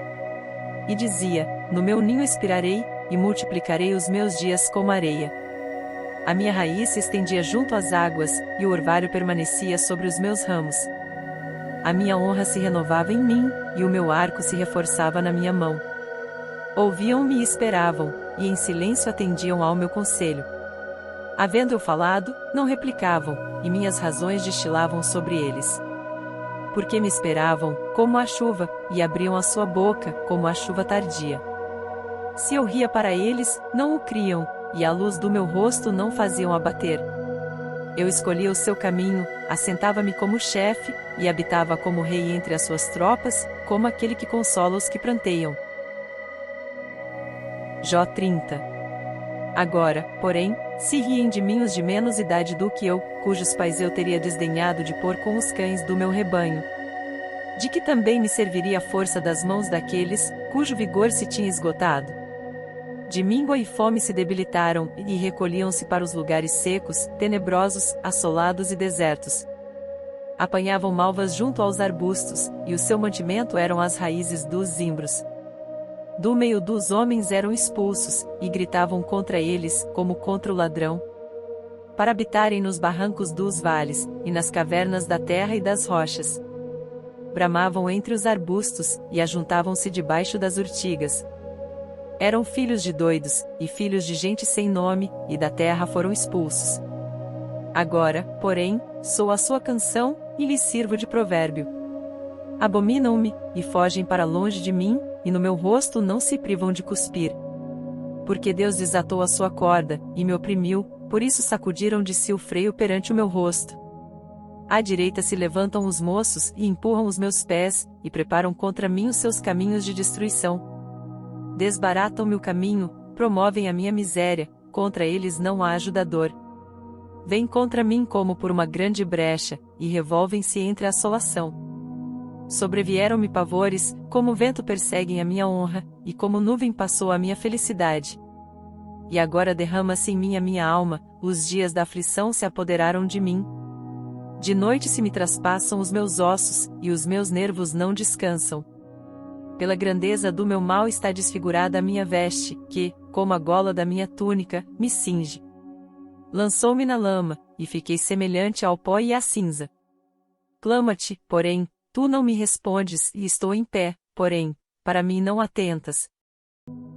E dizia, no meu ninho expirarei, e multiplicarei os meus dias como areia. A minha raiz se estendia junto às águas, e o orvalho permanecia sobre os meus ramos. A minha honra se renovava em mim, e o meu arco se reforçava na minha mão. Ouviam-me e esperavam, e em silêncio atendiam ao meu conselho. Havendo eu falado, não replicavam, e minhas razões destilavam sobre eles. Porque me esperavam, como a chuva, e abriam a sua boca, como a chuva tardia. Se eu ria para eles, não o criam, e a luz do meu rosto não faziam abater. Eu escolhia o seu caminho, assentava-me como chefe, e habitava como rei entre as suas tropas, como aquele que consola os que pranteiam. Jó 30. Agora, porém, se riem de mim os de menos idade do que eu, cujos pais eu teria desdenhado de pôr com os cães do meu rebanho. De que também me serviria a força das mãos daqueles, cujo vigor se tinha esgotado? De míngua e fome se debilitaram, e recolhiam-se para os lugares secos, tenebrosos, assolados e desertos. Apanhavam malvas junto aos arbustos, e o seu mantimento eram as raízes dos zimbros. Do meio dos homens eram expulsos, e gritavam contra eles, como contra o ladrão. Para habitarem nos barrancos dos vales, e nas cavernas da terra e das rochas. Bramavam entre os arbustos, e ajuntavam-se debaixo das urtigas. Eram filhos de doidos, e filhos de gente sem nome, e da terra foram expulsos. Agora, porém, sou a sua canção, e lhes sirvo de provérbio. Abominam-me, e fogem para longe de mim, e no meu rosto não se privam de cuspir. Porque Deus desatou a sua corda, e me oprimiu, por isso sacudiram de si o freio perante o meu rosto. À direita se levantam os moços, e empurram os meus pés, e preparam contra mim os seus caminhos de destruição. Desbaratam-me o caminho, promovem a minha miséria, contra eles não há ajudador. Vêm contra mim como por uma grande brecha, e revolvem-se entre a assolação. Sobrevieram-me pavores, como o vento perseguem a minha honra, e como nuvem passou a minha felicidade. E agora derrama-se em mim a minha alma, os dias da aflição se apoderaram de mim. De noite se me traspassam os meus ossos, e os meus nervos não descansam. Pela grandeza do meu mal está desfigurada a minha veste, que, como a gola da minha túnica, me cinge. Lançou-me na lama, e fiquei semelhante ao pó e à cinza. Clama-te, porém, tu não me respondes, e estou em pé, porém, para mim não atentas.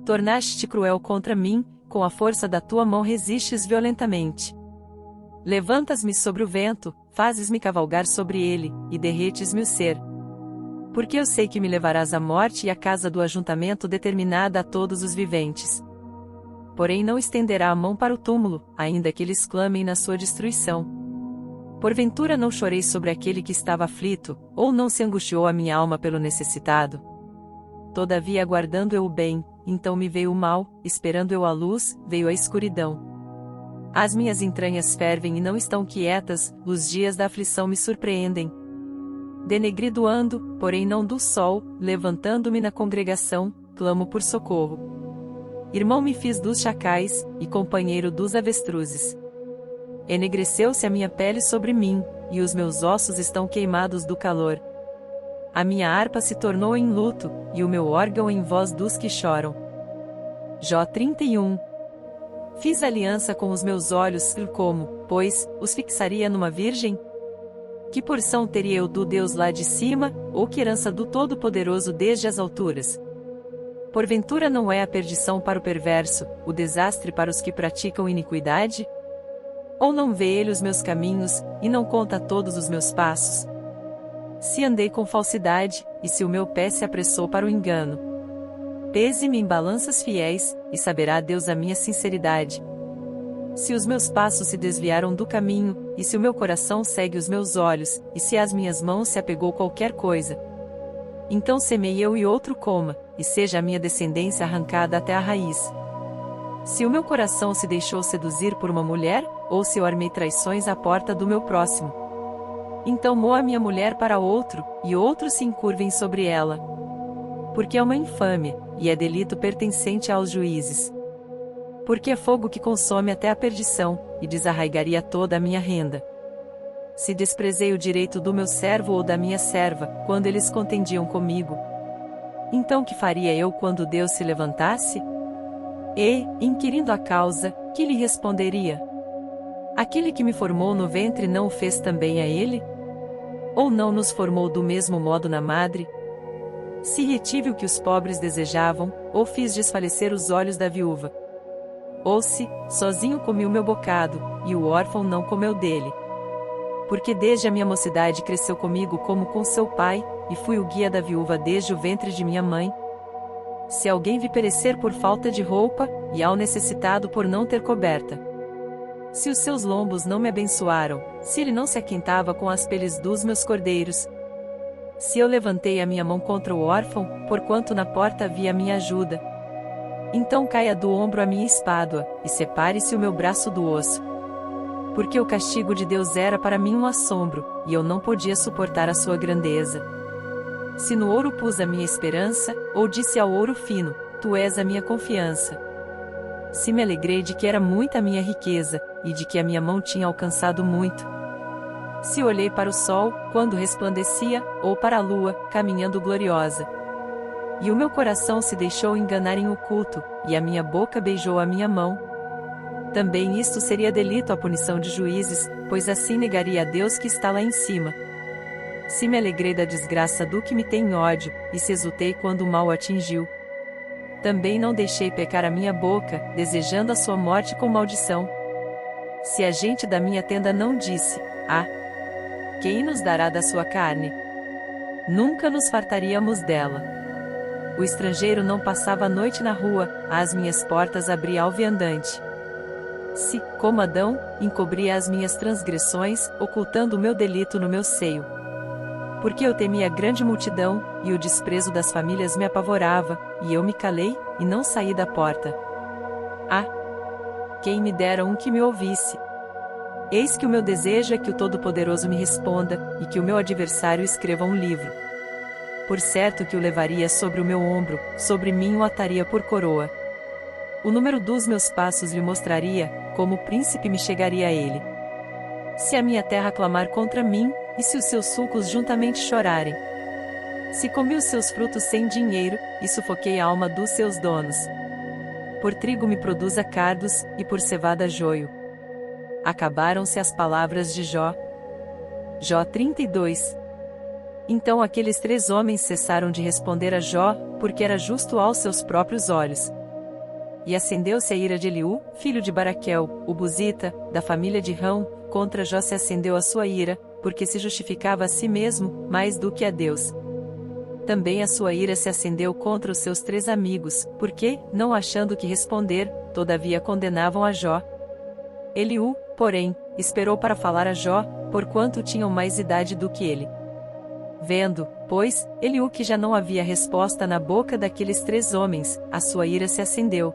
Tornaste-te cruel contra mim, com a força da tua mão resistes violentamente. Levantas-me sobre o vento, fazes-me cavalgar sobre ele, e derretes-me o ser. Porque eu sei que me levarás à morte e à casa do ajuntamento determinada a todos os viventes. Porém não estenderá a mão para o túmulo, ainda que eles clamem na sua destruição. Porventura não chorei sobre aquele que estava aflito, ou não se angustiou a minha alma pelo necessitado? Todavia aguardando eu o bem, então me veio o mal, esperando eu a luz, veio a escuridão. As minhas entranhas fervem e não estão quietas, os dias da aflição me surpreendem. Denegrido ando, porém não do sol, levantando-me na congregação, clamo por socorro. Irmão me fiz dos chacais, e companheiro dos avestruzes. Enegreceu-se a minha pele sobre mim, e os meus ossos estão queimados do calor. A minha harpa se tornou em luto, e o meu órgão em voz dos que choram. Jó 31. Fiz aliança com os meus olhos, como, pois, os fixaria numa virgem? Que porção teria eu do Deus lá de cima, ou que herança do Todo-Poderoso desde as alturas? Porventura não é a perdição para o perverso, o desastre para os que praticam iniquidade? Ou não vê ele os meus caminhos, e não conta todos os meus passos? Se andei com falsidade, e se o meu pé se apressou para o engano. Pese-me em balanças fiéis, e saberá Deus a minha sinceridade. Se os meus passos se desviaram do caminho, e se o meu coração segue os meus olhos, e se às minhas mãos se apegou qualquer coisa. Então semei eu e outro coma, e seja a minha descendência arrancada até a raiz. Se o meu coração se deixou seduzir por uma mulher, ou se eu armei traições à porta do meu próximo. Então moa minha mulher para outro, e outros se encurvem sobre ela. Porque é uma infâmia, e é delito pertencente aos juízes. Porque é fogo que consome até a perdição, e desarraigaria toda a minha renda. Se desprezei o direito do meu servo ou da minha serva, quando eles contendiam comigo. Então que faria eu quando Deus se levantasse? E, inquirindo a causa, que lhe responderia? Aquele que me formou no ventre não o fez também a ele? Ou não nos formou do mesmo modo na madre? Se retive o que os pobres desejavam, ou fiz desfalecer os olhos da viúva. Ou se, sozinho comi o meu bocado, e o órfão não comeu dele. Porque desde a minha mocidade cresceu comigo como com seu pai, e fui o guia da viúva desde o ventre de minha mãe. Se alguém vi perecer por falta de roupa, e ao necessitado por não ter coberta. Se os seus lombos não me abençoaram, se ele não se aquintava com as peles dos meus cordeiros. Se eu levantei a minha mão contra o órfão, porquanto na porta havia minha ajuda. Então caia do ombro a minha espádua, e separe-se o meu braço do osso. Porque o castigo de Deus era para mim um assombro, e eu não podia suportar a sua grandeza. Se no ouro pus a minha esperança, ou disse ao ouro fino, tu és a minha confiança. Se me alegrei de que era muita a minha riqueza, e de que a minha mão tinha alcançado muito. Se olhei para o sol, quando resplandecia, ou para a lua, caminhando gloriosa. E o meu coração se deixou enganar em oculto, e a minha boca beijou a minha mão. Também isto seria delito à punição de juízes, pois assim negaria a Deus que está lá em cima. Se me alegrei da desgraça do que me tem ódio, e se exultei quando o mal o atingiu. Também não deixei pecar a minha boca, desejando a sua morte com maldição. Se a gente da minha tenda não disse: Ah, quem nos dará da sua carne? Nunca nos fartaríamos dela. O estrangeiro não passava a noite na rua, às minhas portas abria ao viandante. Se, como Adão, encobria as minhas transgressões, ocultando o meu delito no meu seio. Porque eu temia a grande multidão, e o desprezo das famílias me apavorava, e eu me calei, e não saí da porta. Ah! Quem me dera um que me ouvisse! Eis que o meu desejo é que o Todo-Poderoso me responda, e que o meu adversário escreva um livro. Por certo que o levaria sobre o meu ombro, sobre mim o ataria por coroa. O número dos meus passos lhe mostraria, como príncipe me chegaria a ele. Se a minha terra clamar contra mim, e se os seus sulcos juntamente chorarem. Se comi os seus frutos sem dinheiro, e sufoquei a alma dos seus donos. Por trigo me produza cardos, e por cevada joio. Acabaram-se as palavras de Jó. Jó 32. Então aqueles 3 homens cessaram de responder a Jó, porque era justo aos seus próprios olhos. E acendeu-se a ira de Eliú, filho de Baraquel, o Buzita, da família de Rão, contra Jó se acendeu a sua ira, porque se justificava a si mesmo, mais do que a Deus. Também a sua ira se acendeu contra os seus 3 amigos, porque, não achando que responder, todavia condenavam a Jó. Eliú, porém, esperou para falar a Jó, porquanto tinham mais idade do que ele. Vendo, pois, Eliú que já não havia resposta na boca daqueles 3 homens, a sua ira se acendeu.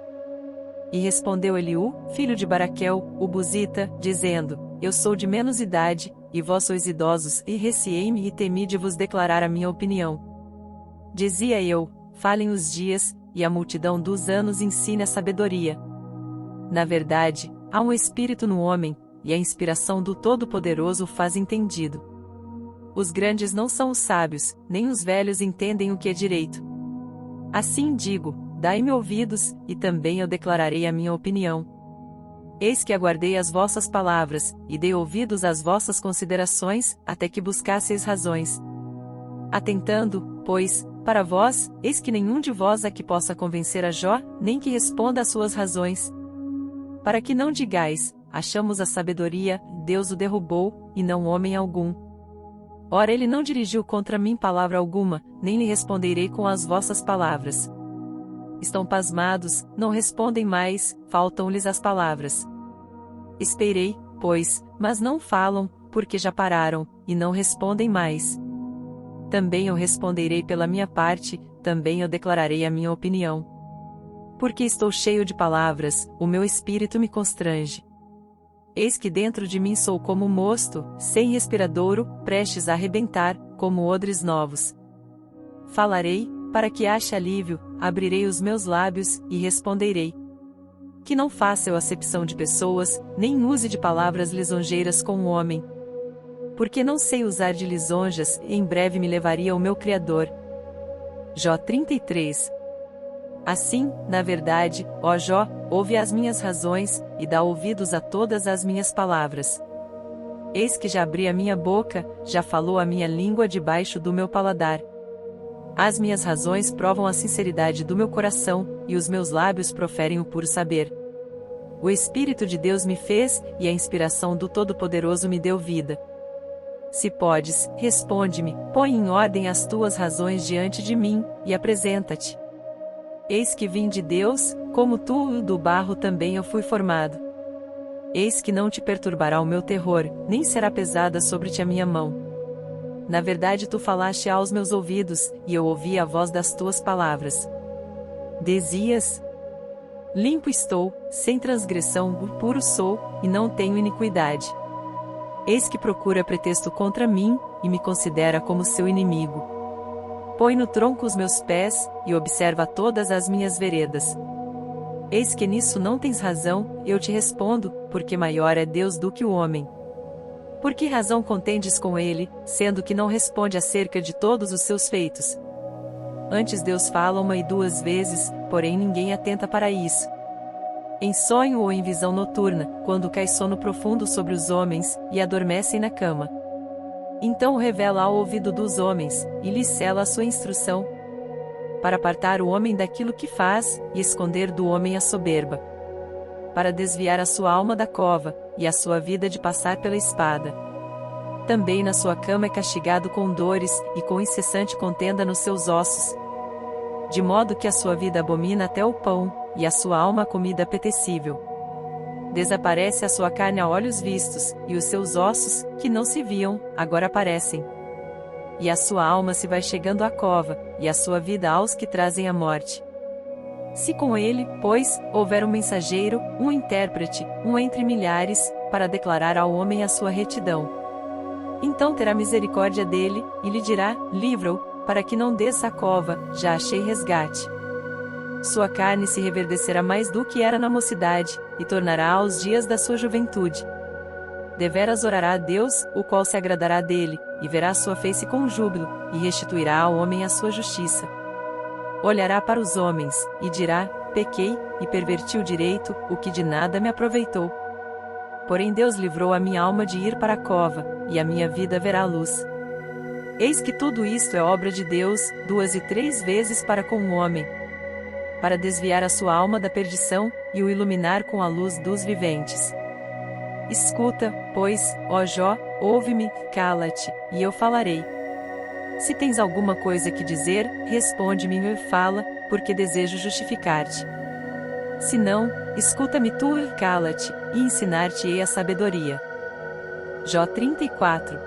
E respondeu Eliú, filho de Baraquel, o Buzita, dizendo: Eu sou de menos idade, e vós sois idosos, e receei-me e temi de vos declarar a minha opinião. Dizia eu: Falem os dias, e a multidão dos anos ensine a sabedoria. Na verdade, há um espírito no homem, e a inspiração do Todo-Poderoso o faz entendido. Os grandes não são os sábios, nem os velhos entendem o que é direito. Assim digo: dai-me ouvidos, e também eu declararei a minha opinião. Eis que aguardei as vossas palavras, e dei ouvidos às vossas considerações, até que buscasseis razões. Atentando, pois, para vós, eis que nenhum de vós aqui possa convencer a Jó, nem que responda às suas razões. Para que não digais: achamos a sabedoria, Deus o derrubou, e não homem algum. Ora ele não dirigiu contra mim palavra alguma, nem lhe responderei com as vossas palavras. Estão pasmados, não respondem mais, faltam-lhes as palavras. Esperei, pois, mas não falam, porque já pararam, e não respondem mais. Também eu responderei pela minha parte, também eu declararei a minha opinião. Porque estou cheio de palavras, o meu espírito me constrange. Eis que dentro de mim sou como mosto, sem respiradouro, prestes a arrebentar, como odres novos. Falarei, para que ache alívio, abrirei os meus lábios, e responderei. Que não faça eu acepção de pessoas, nem use de palavras lisonjeiras com o homem. Porque não sei usar de lisonjas, e em breve me levaria ao meu Criador. Jó 33. Assim, na verdade, ó Jó, ouve as minhas razões, e dá ouvidos a todas as minhas palavras. Eis que já abri a minha boca, já falou a minha língua debaixo do meu paladar. As minhas razões provam a sinceridade do meu coração, e os meus lábios proferem o puro saber. O Espírito de Deus me fez, e a inspiração do Todo-Poderoso me deu vida. Se podes, responde-me, põe em ordem as tuas razões diante de mim, e apresenta-te. Eis que vim de Deus, como tu do barro também eu fui formado. Eis que não te perturbará o meu terror, nem será pesada sobre ti a minha mão. Na verdade tu falaste aos meus ouvidos, e eu ouvi a voz das tuas palavras. Dizias: Limpo estou, sem transgressão, puro sou, e não tenho iniquidade. Eis que procura pretexto contra mim, e me considera como seu inimigo. Põe no tronco os meus pés, e observa todas as minhas veredas. Eis que nisso não tens razão, eu te respondo, porque maior é Deus do que o homem. Por que razão contendes com ele, sendo que não responde acerca de todos os seus feitos? Antes Deus fala 1 e 2 vezes, porém ninguém atenta para isso. Em sonho ou em visão noturna, quando cai sono profundo sobre os homens, e adormecem na cama. Então o revela ao ouvido dos homens, e lhes sela a sua instrução, para apartar o homem daquilo que faz, e esconder do homem a soberba. para desviar a sua alma da cova, e a sua vida de passar pela espada. Também na sua cama é castigado com dores, e com incessante contenda nos seus ossos. De modo que a sua vida abomina até o pão, e a sua alma a comida apetecível. Desaparece a sua carne a olhos vistos, e os seus ossos, que não se viam, agora aparecem. E a sua alma se vai chegando à cova, e a sua vida aos que trazem a morte. Se com ele, pois, houver um mensageiro, um intérprete, um entre milhares, para declarar ao homem a sua retidão, então terá misericórdia dele, e lhe dirá: livra-o, para que não desça a cova, já achei resgate. Sua carne se reverdecerá mais do que era na mocidade, e tornará aos dias da sua juventude. Deveras orará a Deus, o qual se agradará dele, e verá sua face com júbilo, e restituirá ao homem a sua justiça. Olhará para os homens, e dirá: pequei, e perverti o direito, o que de nada me aproveitou. Porém Deus livrou a minha alma de ir para a cova, e a minha vida verá a luz. Eis que tudo isto é obra de Deus, 2 e 3 vezes para com o homem, para desviar a sua alma da perdição, e o iluminar com a luz dos viventes. Escuta, pois, ó Jó, ouve-me, cala-te, e eu falarei. Se tens alguma coisa que dizer, responde-me e fala, porque desejo justificar-te. Se não, escuta-me tu e cala-te, e ensinar-te-ei a sabedoria. Jó 34.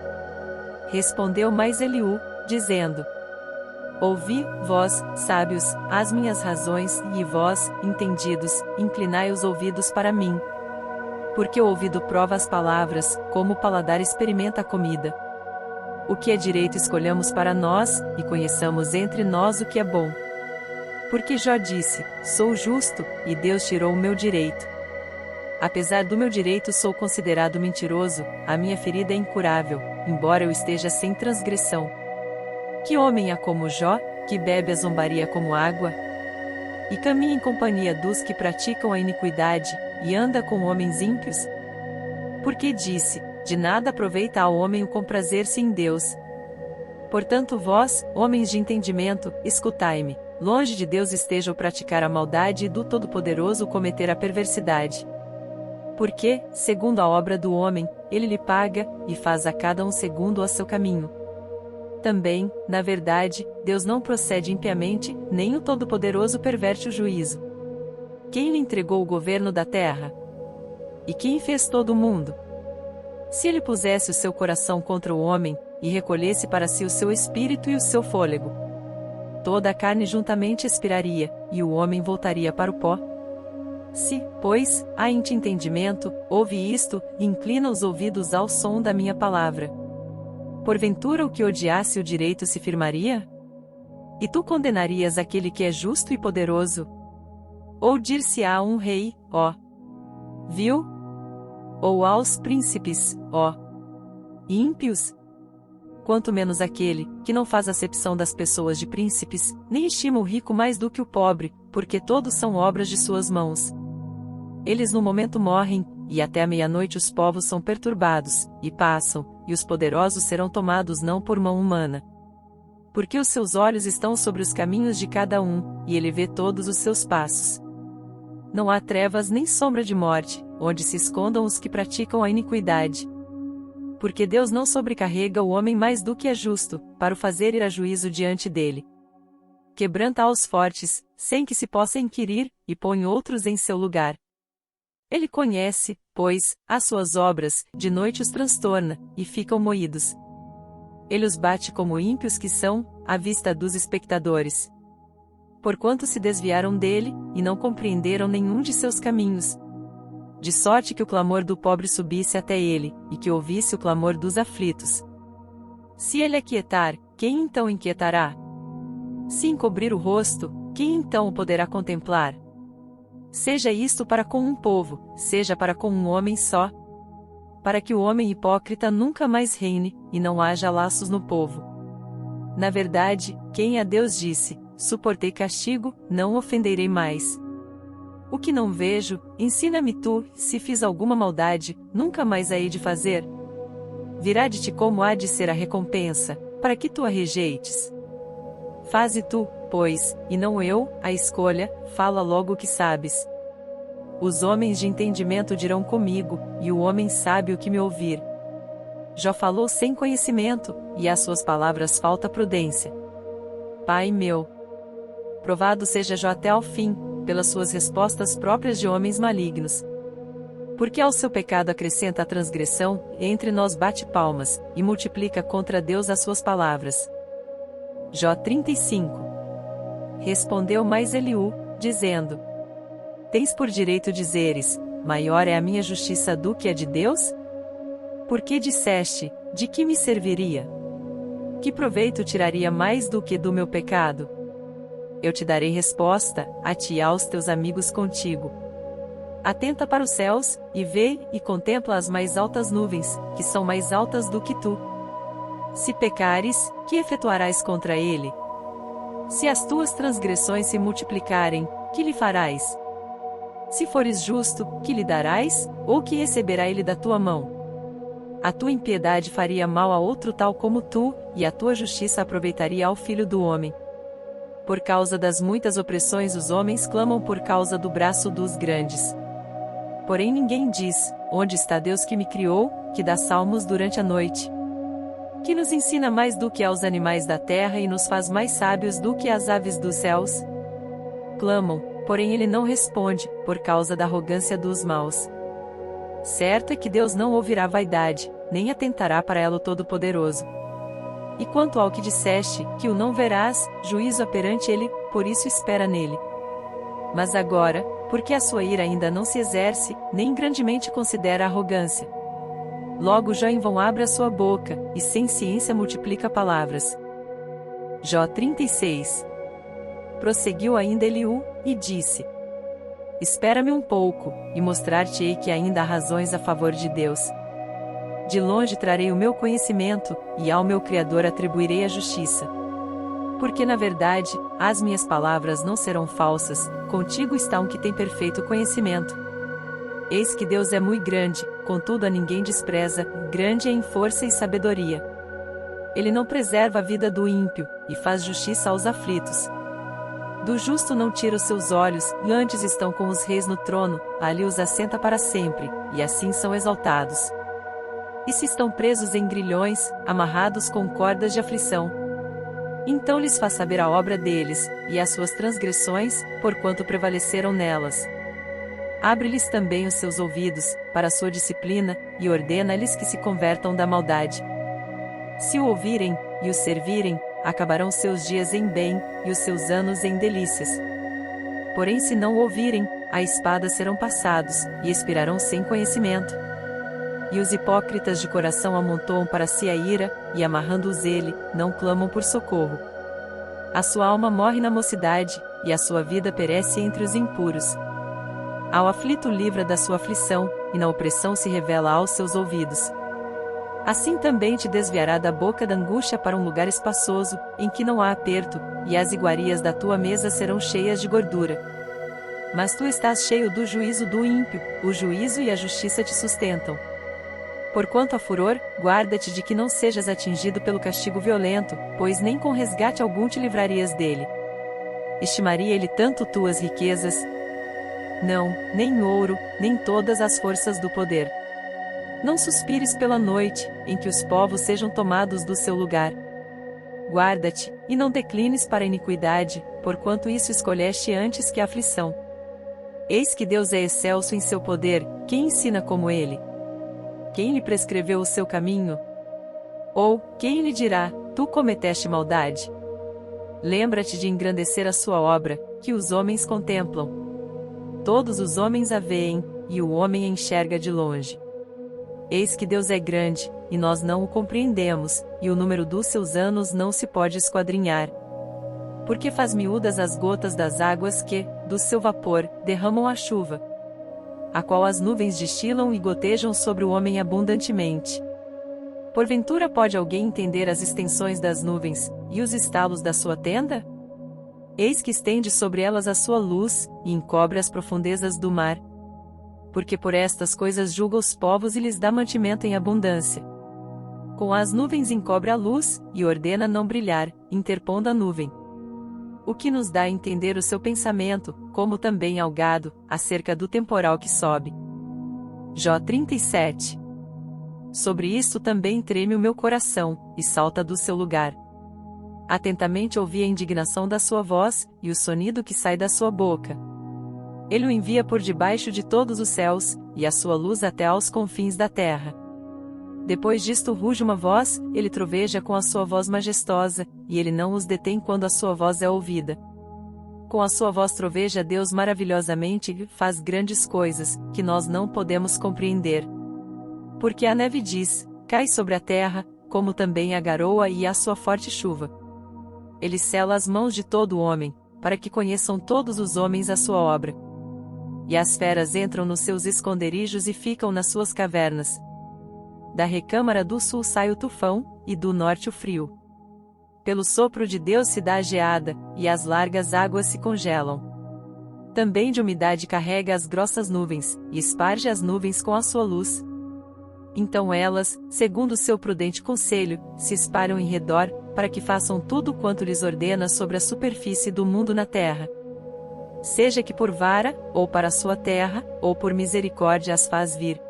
Respondeu mais Eliú, dizendo: ouvi, vós, sábios, as minhas razões, e vós, entendidos, inclinai os ouvidos para mim. Porque o ouvido prova as palavras, como o paladar experimenta a comida. O que é direito escolhamos para nós, e conheçamos entre nós o que é bom. Porque Jó disse: sou justo, e Deus tirou o meu direito. Apesar do meu direito sou considerado mentiroso, a minha ferida é incurável, embora eu esteja sem transgressão. Que homem há como Jó, que bebe a zombaria como água? E caminha em companhia dos que praticam a iniquidade, e anda com homens ímpios? Porque disse: de nada aproveita ao homem o comprazer-se em Deus. Portanto vós, homens de entendimento, escutai-me: longe de Deus esteja o praticar a maldade e do Todo-Poderoso cometer a perversidade. Porque, segundo a obra do homem, ele lhe paga, e faz a cada um segundo a seu caminho. Também, na verdade, Deus não procede impiamente, nem o Todo-Poderoso perverte o juízo. Quem lhe entregou o governo da terra? E quem fez todo o mundo? Se ele pusesse o seu coração contra o homem, e recolhesse para si o seu espírito e o seu fôlego, toda a carne juntamente expiraria, e o homem voltaria para o pó. Se, pois, há em ti entendimento, ouve isto, e inclina os ouvidos ao som da minha palavra. Porventura o que odiasse o direito se firmaria? E tu condenarias aquele que é justo e poderoso? Ou dir-se-á um rei, ó, vil? Ou aos príncipes, ó, ímpios? Quanto menos aquele, que não faz acepção das pessoas de príncipes, nem estima o rico mais do que o pobre, porque todos são obras de suas mãos. Eles no momento morrem, e até a meia-noite os povos são perturbados, e passam, e os poderosos serão tomados não por mão humana. Porque os seus olhos estão sobre os caminhos de cada um, e ele vê todos os seus passos. Não há trevas nem sombra de morte, onde se escondam os que praticam a iniquidade. Porque Deus não sobrecarrega o homem mais do que é justo, para o fazer ir a juízo diante dele. Quebranta aos fortes, sem que se possa inquirir, e põe outros em seu lugar. Ele conhece, pois, as suas obras, de noite os transtorna, e ficam moídos. Ele os bate como ímpios que são, à vista dos espectadores. Porquanto se desviaram dele, e não compreenderam nenhum de seus caminhos. De sorte que o clamor do pobre subisse até ele, e que ouvisse o clamor dos aflitos. Se ele aquietar, quem então inquietará? Se encobrir o rosto, quem então o poderá contemplar? Seja isto para com um povo, seja para com um homem só, para que o homem hipócrita nunca mais reine, e não haja laços no povo. Na verdade, quem a Deus disse: suportei castigo, não ofenderei mais. O que não vejo, ensina-me tu, se fiz alguma maldade, nunca mais a hei de fazer. Virá de ti como há de ser a recompensa, para que tu a rejeites. Faze tu, pois, e não eu, a escolha, fala logo o que sabes. Os homens de entendimento dirão comigo, e o homem sábio que me ouvir. Jó falou sem conhecimento, e às suas palavras falta prudência. Pai meu, provado seja Jó até ao fim, pelas suas respostas próprias de homens malignos. Porque ao seu pecado acrescenta a transgressão, entre nós bate palmas, e multiplica contra Deus as suas palavras. Jó 35. Respondeu mais Eliú, dizendo: Tens por direito dizeres, maior é a minha justiça do que a de Deus? Porque disseste, de que me serviria? Que proveito tiraria mais do que do meu pecado? Eu te darei resposta, a ti e aos teus amigos contigo. Atenta para os céus, e vê, e contempla as mais altas nuvens, que são mais altas do que tu. Se pecares, que efetuarás contra ele? Se as tuas transgressões se multiplicarem, que lhe farás? Se fores justo, que lhe darás, ou que receberá ele da tua mão? A tua impiedade faria mal a outro tal como tu, e a tua justiça aproveitaria ao filho do homem. Por causa das muitas opressões os homens clamam por causa do braço dos grandes. Porém ninguém diz, onde está Deus que me criou, que dá salmos durante a noite? Que nos ensina mais do que aos animais da terra e nos faz mais sábios do que as aves dos céus? Clamam, porém ele não responde, por causa da arrogância dos maus. Certo é que Deus não ouvirá vaidade, nem atentará para ela o Todo-Poderoso. E quanto ao que disseste, que o não verás, juízo há perante ele, por isso espera nele. Mas agora, porque a sua ira ainda não se exerce, nem grandemente considera a arrogância. Logo Jó em vão abre a sua boca, e sem ciência multiplica palavras. Jó 36. Prosseguiu ainda Eliú, e disse: Espera-me um pouco, e mostrar-te-ei que ainda há razões a favor de Deus. De longe trarei o meu conhecimento, e ao meu Criador atribuirei a justiça. Porque na verdade, as minhas palavras não serão falsas, contigo está um que tem perfeito conhecimento. Eis que Deus é muito grande, contudo a ninguém despreza, grande é em força e sabedoria. Ele não preserva a vida do ímpio, e faz justiça aos aflitos. Do justo não tira os seus olhos, e antes estão com os reis no trono, ali os assenta para sempre, e assim são exaltados. E se estão presos em grilhões, amarrados com cordas de aflição, então lhes faz saber a obra deles, e as suas transgressões, porquanto prevaleceram nelas. Abre-lhes também os seus ouvidos, para a sua disciplina, e ordena-lhes que se convertam da maldade. Se o ouvirem, e o servirem, acabarão seus dias em bem, e os seus anos em delícias. Porém se não o ouvirem, a espada serão passados, e expirarão sem conhecimento. E os hipócritas de coração amontoam para si a ira, e amarrando-os ele, não clamam por socorro. A sua alma morre na mocidade, e a sua vida perece entre os impuros. Ao aflito livra da sua aflição, e na opressão se revela aos seus ouvidos. Assim também te desviará da boca da angústia para um lugar espaçoso, em que não há aperto, e as iguarias da tua mesa serão cheias de gordura. Mas tu estás cheio do juízo do ímpio, o juízo e a justiça te sustentam. Porquanto há furor, guarda-te de que não sejas atingido pelo castigo violento, pois nem com resgate algum te livrarias dele. Estimaria ele tanto tuas riquezas? Não, nem ouro, nem todas as forças do poder. Não suspires pela noite, em que os povos sejam tomados do seu lugar. Guarda-te, e não declines para a iniquidade, porquanto isso escolheste antes que a aflição. Eis que Deus é excelso em seu poder, quem ensina como ele? Quem lhe prescreveu o seu caminho? Ou, quem lhe dirá, tu cometeste maldade? Lembra-te de engrandecer a sua obra, que os homens contemplam. Todos os homens a veem, e o homem a enxerga de longe. Eis que Deus é grande, e nós não o compreendemos, e o número dos seus anos não se pode esquadrinhar. Porque faz miúdas as gotas das águas que, do seu vapor, derramam a chuva, a qual as nuvens destilam e gotejam sobre o homem abundantemente. Porventura pode alguém entender as extensões das nuvens, e os estalos da sua tenda? Eis que estende sobre elas a sua luz, e encobre as profundezas do mar. Porque por estas coisas julga os povos e lhes dá mantimento em abundância. Com as nuvens encobre a luz, e ordena não brilhar, interpondo a nuvem. o que nos dá a entender o seu pensamento, como também ao gado, acerca do temporal que sobe. Jó 37. Sobre isto também treme o meu coração, e salta do seu lugar. Atentamente ouvi a indignação da sua voz, e o sonido que sai da sua boca. Ele o envia por debaixo de todos os céus, e a sua luz até aos confins da terra. Depois disto ruge uma voz, ele troveja com a sua voz majestosa, e ele não os detém quando a sua voz é ouvida. Com a sua voz troveja Deus maravilhosamente e faz grandes coisas, que nós não podemos compreender. Porque a neve diz, cai sobre a terra, como também a garoa e a sua forte chuva. Ele sela as mãos de todo homem, para que conheçam todos os homens a sua obra. E as feras entram nos seus esconderijos e ficam nas suas cavernas. Da recâmara do sul sai o tufão, e do norte o frio. Pelo sopro de Deus se dá a geada, e as largas águas se congelam. Também de umidade carrega as grossas nuvens, e esparge as nuvens com a sua luz. Então elas, segundo seu prudente conselho, se espalham em redor, para que façam tudo quanto lhes ordena sobre a superfície do mundo na terra. Seja que por vara, ou para a sua terra, ou por misericórdia as faz vir.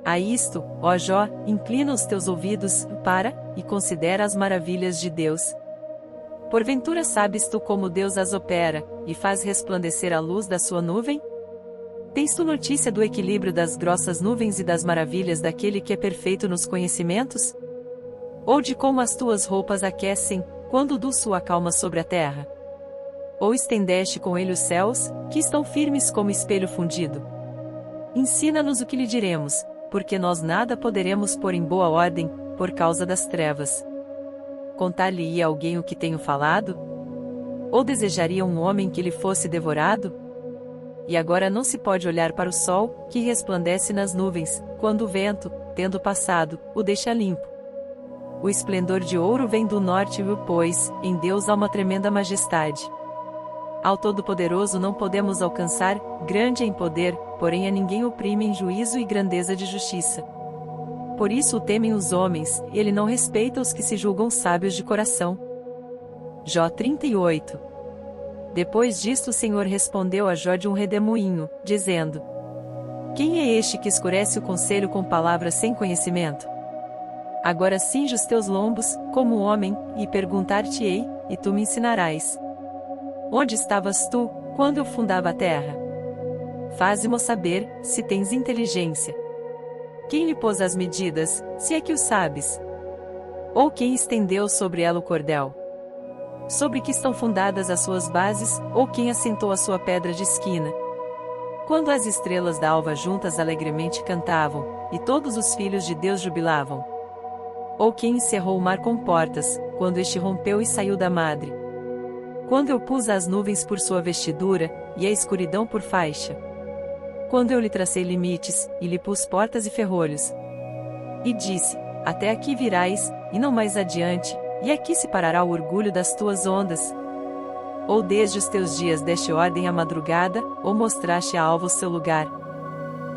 A isto, ó Jó, inclina os teus ouvidos, e considera as maravilhas de Deus. Porventura sabes tu como Deus as opera, e faz resplandecer a luz da sua nuvem? Tens tu notícia do equilíbrio das grossas nuvens e das maravilhas daquele que é perfeito nos conhecimentos? Ou de como as tuas roupas aquecem, quando do sul acalma sobre a terra? Ou estendeste com ele os céus, que estão firmes como espelho fundido? Ensina-nos o que lhe diremos, porque nós nada poderemos pôr em boa ordem, por causa das trevas. Contar-lhe-ia alguém o que tenho falado? Ou desejaria um homem que lhe fosse devorado? E agora não se pode olhar para o sol, que resplandece nas nuvens, quando o vento, tendo passado, o deixa limpo. O esplendor de ouro vem do norte, pois, em Deus há uma tremenda majestade. Ao Todo-Poderoso não podemos alcançar, grande em poder, porém a ninguém oprime em juízo e grandeza de justiça. Por isso o temem os homens, e ele não respeita os que se julgam sábios de coração. Jó 38. Depois disto o Senhor respondeu a Jó de um redemoinho, dizendo: Quem é este que escurece o conselho com palavras sem conhecimento? Agora cinge os teus lombos, como homem, e perguntar-te-ei, e tu me ensinarás. Onde estavas tu, quando eu fundava a terra? Faze-mo saber, se tens inteligência. Quem lhe pôs as medidas, se é que o sabes? Ou quem estendeu sobre ela o cordel? Sobre que estão fundadas as suas bases, ou quem assentou a sua pedra de esquina? Quando as estrelas da alva juntas alegremente cantavam, e todos os filhos de Deus jubilavam? Ou quem encerrou o mar com portas, quando este rompeu e saiu da madre? Quando eu pus as nuvens por sua vestidura, e a escuridão por faixa? Quando eu lhe tracei limites, e lhe pus portas e ferrolhos? E disse, até aqui virás, e não mais adiante, e aqui se parará o orgulho das tuas ondas? Ou desde os teus dias deste ordem à madrugada, ou mostraste à alva o seu lugar?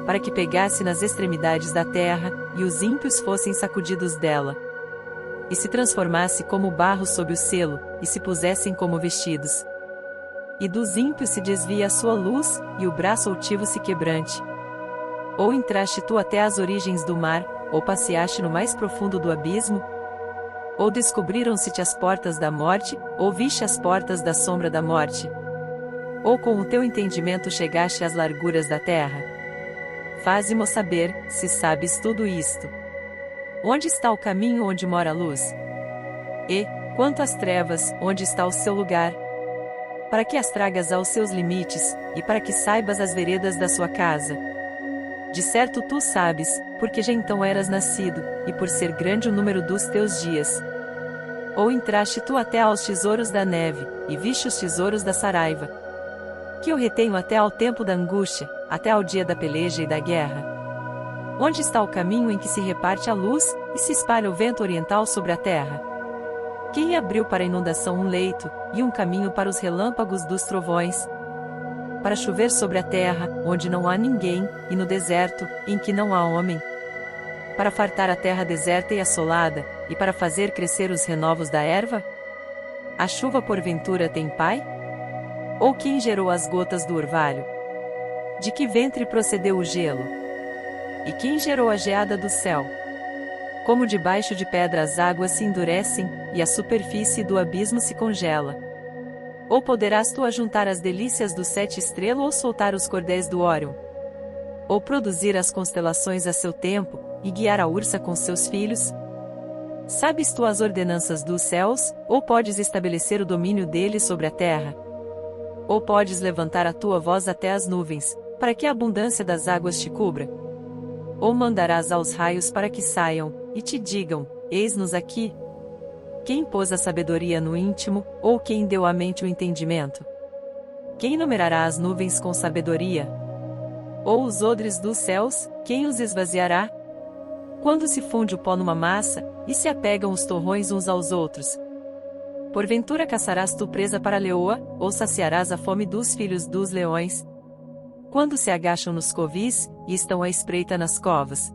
Para que pegasse nas extremidades da terra, e os ímpios fossem sacudidos dela. E se transformasse como barro sob o selo, e se pusessem como vestidos. E dos ímpios se desvia a sua luz, e o braço altivo se quebrante. Ou entraste tu até as origens do mar, ou passeaste no mais profundo do abismo? Ou descobriram-se-te as portas da morte, ou viste as portas da sombra da morte? Ou com o teu entendimento chegaste às larguras da terra? Faze-mo saber, se sabes tudo isto. Onde está o caminho onde mora a luz? E, quanto às trevas, onde está o seu lugar? Para que as tragas aos seus limites, e para que saibas as veredas da sua casa? De certo tu sabes, porque já então eras nascido, e por ser grande o número dos teus dias. Ou entraste tu até aos tesouros da neve, e viste os tesouros da saraiva? Que eu retenho até ao tempo da angústia, até ao dia da peleja e da guerra. Onde está o caminho em que se reparte a luz, e se espalha o vento oriental sobre a terra? Quem abriu para a inundação um leito, e um caminho para os relâmpagos dos trovões? Para chover sobre a terra, onde não há ninguém, e no deserto, em que não há homem? Para fartar a terra deserta e assolada, e para fazer crescer os renovos da erva? A chuva porventura tem pai? Ou quem gerou as gotas do orvalho? De que ventre procedeu o gelo? E quem gerou a geada do céu? Como debaixo de pedra as águas se endurecem, e a superfície do abismo se congela. Ou poderás tu ajuntar as delícias do sete estrela ou soltar os cordéis do Órion? Ou produzir as constelações a seu tempo, e guiar a ursa com seus filhos? Sabes tu as ordenanças dos céus, ou podes estabelecer o domínio deles sobre a terra? Ou podes levantar a tua voz até as nuvens, para que a abundância das águas te cubra? Ou mandarás aos raios para que saiam, e te digam, eis-nos aqui? Quem pôs a sabedoria no íntimo, ou quem deu à mente o entendimento? Quem numerará as nuvens com sabedoria? Ou os odres dos céus, quem os esvaziará? Quando se funde o pó numa massa, e se apegam os torrões uns aos outros? Porventura caçarás tu presa para a leoa, ou saciarás a fome dos filhos dos leões? Quando se agacham nos covis, e estão à espreita nas covas?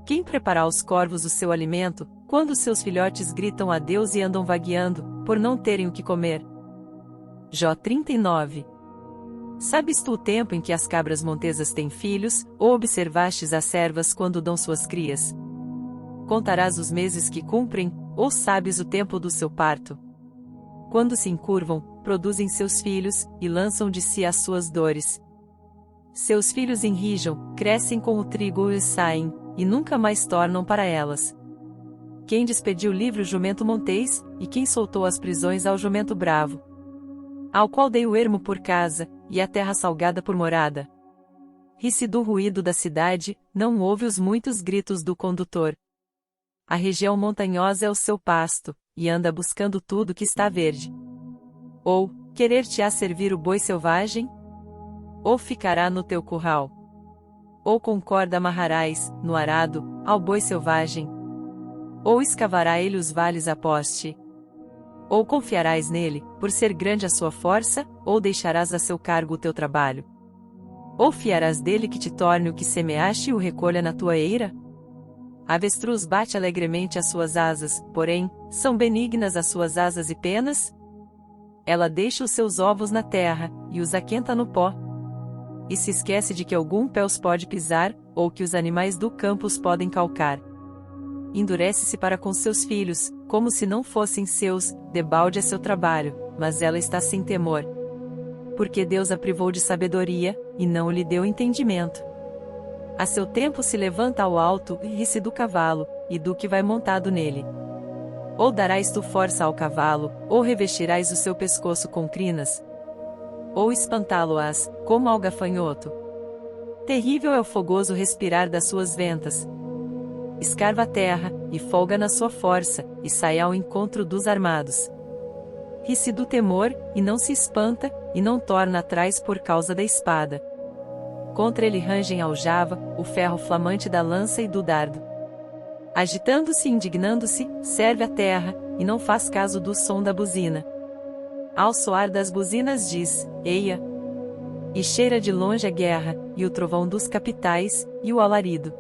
Quem preparará aos corvos o seu alimento, quando seus filhotes gritam a Deus e andam vagueando, por não terem o que comer? Jó 39. Sabes tu o tempo em que as cabras montesas têm filhos, ou observastes as servas quando dão suas crias? Contarás os meses que cumprem, ou sabes o tempo do seu parto? Quando se encurvam, produzem seus filhos, e lançam de si as suas dores. Seus filhos enrijam, crescem com o trigo e saem, e nunca mais tornam para elas. Quem despediu livre o jumento montês, e quem soltou as prisões ao jumento bravo? Ao qual dei o ermo por casa, e a terra salgada por morada. Ri-se do ruído da cidade, não ouve os muitos gritos do condutor. A região montanhosa é o seu pasto, e anda buscando tudo que está verde. Ou, querer-te-á servir o boi selvagem? Ou ficará no teu curral? Ou com corda amarrarás, no arado, ao boi selvagem? Ou escavará ele os vales a poste? Ou confiarás nele, por ser grande a sua força, ou deixarás a seu cargo o teu trabalho? Ou fiarás dele que te torne o que semeaste e o recolha na tua eira? A avestruz bate alegremente as suas asas, porém, são benignas as suas asas e penas? Ela deixa os seus ovos na terra, e os aquenta no pó. E se esquece de que algum pé os pode pisar, ou que os animais do campo os podem calcar. Endurece-se para com seus filhos, como se não fossem seus, debalde é seu trabalho, mas ela está sem temor. Porque Deus a privou de sabedoria, e não lhe deu entendimento. A seu tempo se levanta ao alto, e ri-se do cavalo, e do que vai montado nele. Ou darás tu força ao cavalo, ou revestirás o seu pescoço com crinas? Ou espantá-lo-ás, como ao gafanhoto? Terrível é o fogoso respirar das suas ventas. Escarva a terra, e folga na sua força, e sai ao encontro dos armados. Ri-se do temor, e não se espanta, e não torna atrás por causa da espada. Contra ele rangem a aljava, o ferro flamante da lança e do dardo. Agitando-se e indignando-se, serve a terra, e não faz caso do som da buzina. Ao soar das buzinas diz, eia! E cheira de longe a guerra, e o trovão dos capitais, e o alarido.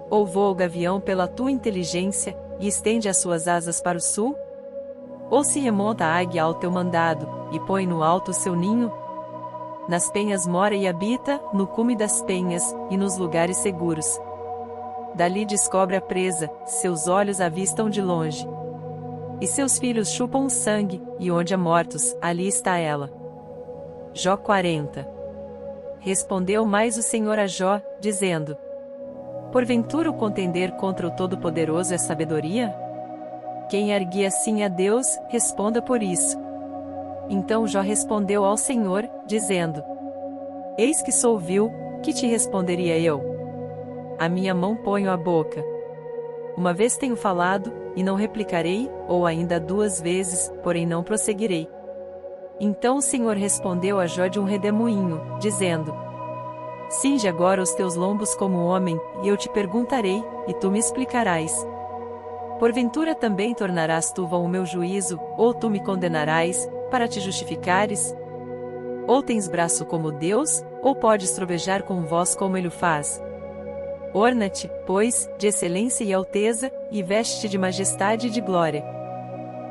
Ou voa o gavião pela tua inteligência, e estende as suas asas para o sul? Ou se remonta a águia ao teu mandado, e põe no alto o seu ninho? Nas penhas mora e habita, no cume das penhas, e nos lugares seguros. Dali descobre a presa, seus olhos avistam de longe. E seus filhos chupam o sangue, e onde há mortos, ali está ela. Jó 40. Respondeu mais o Senhor a Jó, dizendo: Porventura o contender contra o Todo-Poderoso é sabedoria? Quem ergue assim a Deus, responda por isso. Então Jó respondeu ao Senhor, dizendo: Eis que sou vil, que te responderia eu? A minha mão ponho à boca. Uma vez tenho falado, e não replicarei, ou ainda 2 vezes, porém não prosseguirei. Então o Senhor respondeu a Jó de um redemoinho, dizendo: Cinge agora os teus lombos como homem, e eu te perguntarei, e tu me explicarás. Porventura também tornarás tu vão o meu juízo, ou tu me condenarás, para te justificares? Ou tens braço como Deus, ou podes trovejar com voz como ele o faz? Orna-te, pois, de excelência e alteza, e veste-te de majestade e de glória.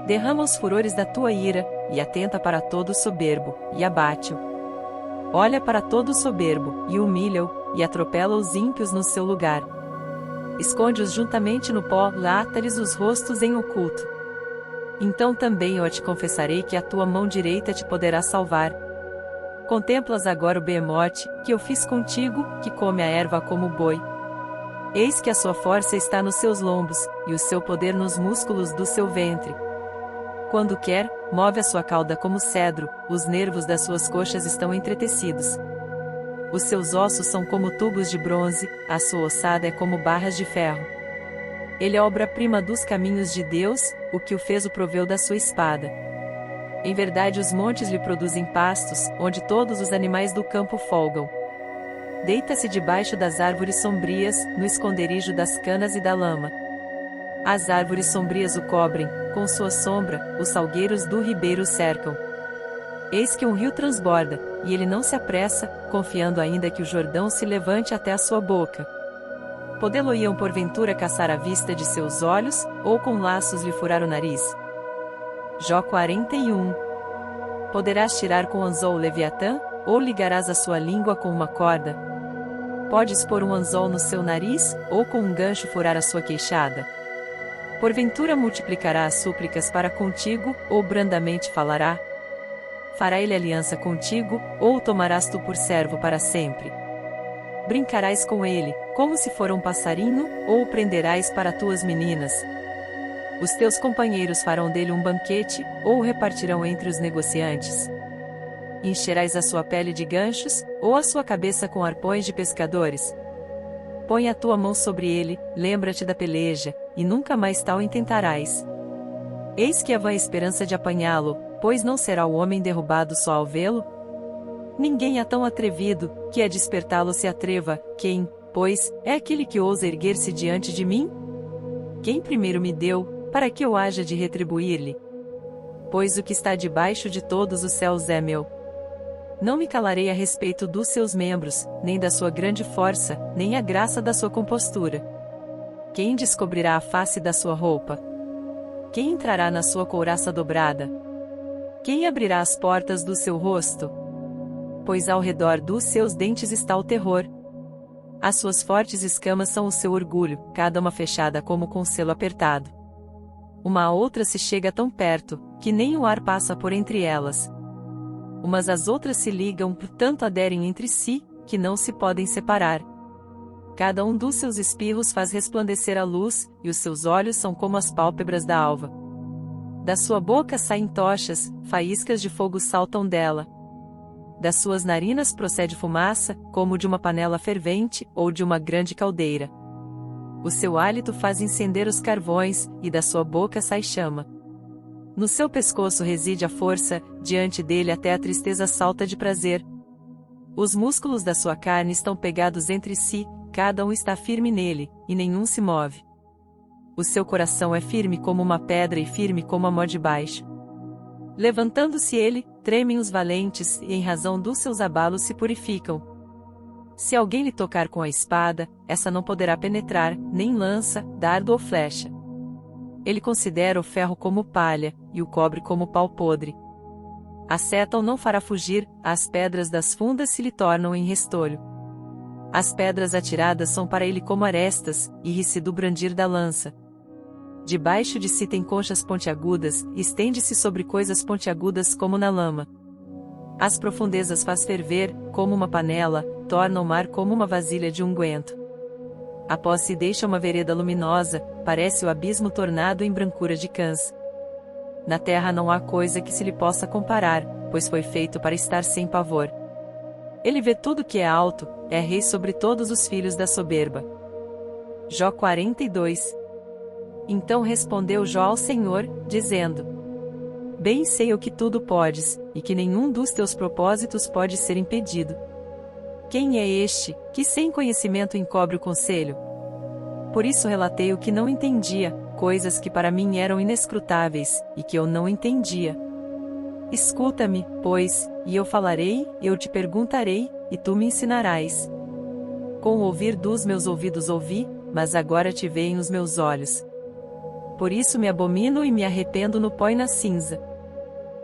Derrama os furores da tua ira, e atenta para todo soberbo, e abate-o. Olha para todo soberbo, e humilha-o, e atropela os ímpios no seu lugar. Esconde-os juntamente no pó, lata-lhes os rostos em oculto. Então também eu te confessarei que a tua mão direita te poderá salvar. Contemplas agora o behemote, que eu fiz contigo, que come a erva como o boi. Eis que a sua força está nos seus lombos, e o seu poder nos músculos do seu ventre. Quando quer, move a sua cauda como cedro, os nervos das suas coxas estão entretecidos. Os seus ossos são como tubos de bronze, a sua ossada é como barras de ferro. Ele é obra-prima dos caminhos de Deus, o que o fez o proveu da sua espada. Em verdade os montes lhe produzem pastos, onde todos os animais do campo folgam. Deita-se debaixo das árvores sombrias, no esconderijo das canas e da lama. As árvores sombrias o cobrem, com sua sombra, os salgueiros do ribeiro o cercam. Eis que um rio transborda, e ele não se apressa, confiando ainda que o Jordão se levante até a sua boca. Podê-lo-iam porventura caçar à vista de seus olhos, ou com laços lhe furar o nariz? Jó 41. Poderás tirar com anzol o Leviatã, ou ligarás a sua língua com uma corda? Podes pôr um anzol no seu nariz, ou com um gancho furar a sua queixada? Porventura multiplicará as súplicas para contigo, ou brandamente falará? Fará ele aliança contigo, ou o tomarás tu por servo para sempre? Brincarás com ele, como se for um passarinho, ou o prenderás para tuas meninas? Os teus companheiros farão dele um banquete, ou o repartirão entre os negociantes? Encherás a sua pele de ganchos, ou a sua cabeça com arpões de pescadores? Põe a tua mão sobre ele, lembra-te da peleja, e nunca mais tal intentarás. Eis que a vã esperança de apanhá-lo, pois não será o homem derrubado só ao vê-lo? Ninguém é tão atrevido, que a despertá-lo se atreva, quem, pois, é aquele que ousa erguer-se diante de mim? Quem primeiro me deu, para que eu haja de retribuir-lhe? Pois o que está debaixo de todos os céus é meu. Não me calarei a respeito dos seus membros, nem da sua grande força, nem a graça da sua compostura. Quem descobrirá a face da sua roupa? Quem entrará na sua couraça dobrada? Quem abrirá as portas do seu rosto? Pois ao redor dos seus dentes está o terror. As suas fortes escamas são o seu orgulho, cada uma fechada como com selo apertado. Uma a outra se chega tão perto, que nem o ar passa por entre elas. Umas às outras se ligam, tanto aderem entre si, que não se podem separar. Cada um dos seus espirros faz resplandecer a luz, e os seus olhos são como as pálpebras da alva. Da sua boca saem tochas, faíscas de fogo saltam dela. Das suas narinas procede fumaça, como de uma panela fervente, ou de uma grande caldeira. O seu hálito faz incender os carvões, e da sua boca sai chama. No seu pescoço reside a força, diante dele até a tristeza salta de prazer. Os músculos da sua carne estão pegados entre si, cada um está firme nele, e nenhum se move. O seu coração é firme como uma pedra e firme como a mó de baixo. Levantando-se ele, tremem os valentes, e em razão dos seus abalos se purificam. Se alguém lhe tocar com a espada, essa não poderá penetrar, nem lança, dardo ou flecha. Ele considera o ferro como palha, e o cobre como pau podre. A seta o não fará fugir, as pedras das fundas se lhe tornam em restolho. As pedras atiradas são para ele como arestas, e ri-se do brandir da lança. Debaixo de si tem conchas pontiagudas, estende-se sobre coisas pontiagudas como na lama. As profundezas faz ferver, como uma panela, torna o mar como uma vasilha de unguento. Após se deixa uma vereda luminosa, parece o abismo tornado em brancura de cãs. Na terra não há coisa que se lhe possa comparar, pois foi feito para estar sem pavor. Ele vê tudo que é alto, é rei sobre todos os filhos da soberba. Jó 42. Então respondeu Jó ao Senhor, dizendo: Bem sei eu que tudo podes, e que nenhum dos teus propósitos pode ser impedido. Quem é este, que sem conhecimento encobre o conselho? Por isso relatei o que não entendia, coisas que para mim eram inescrutáveis, e que eu não entendia. Escuta-me, pois, e eu falarei, eu te perguntarei, e tu me ensinarás. Com o ouvir dos meus ouvidos ouvi, mas agora te veem os meus olhos. por isso me abomino e me arrependo no pó e na cinza.